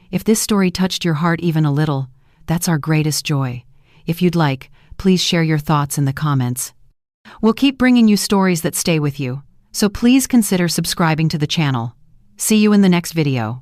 If this story touched your heart even a little, that's our greatest joy. If you'd like, please share your thoughts in the comments. We'll keep bringing you stories that stay with you, so please consider subscribing to the channel. See you in the next video.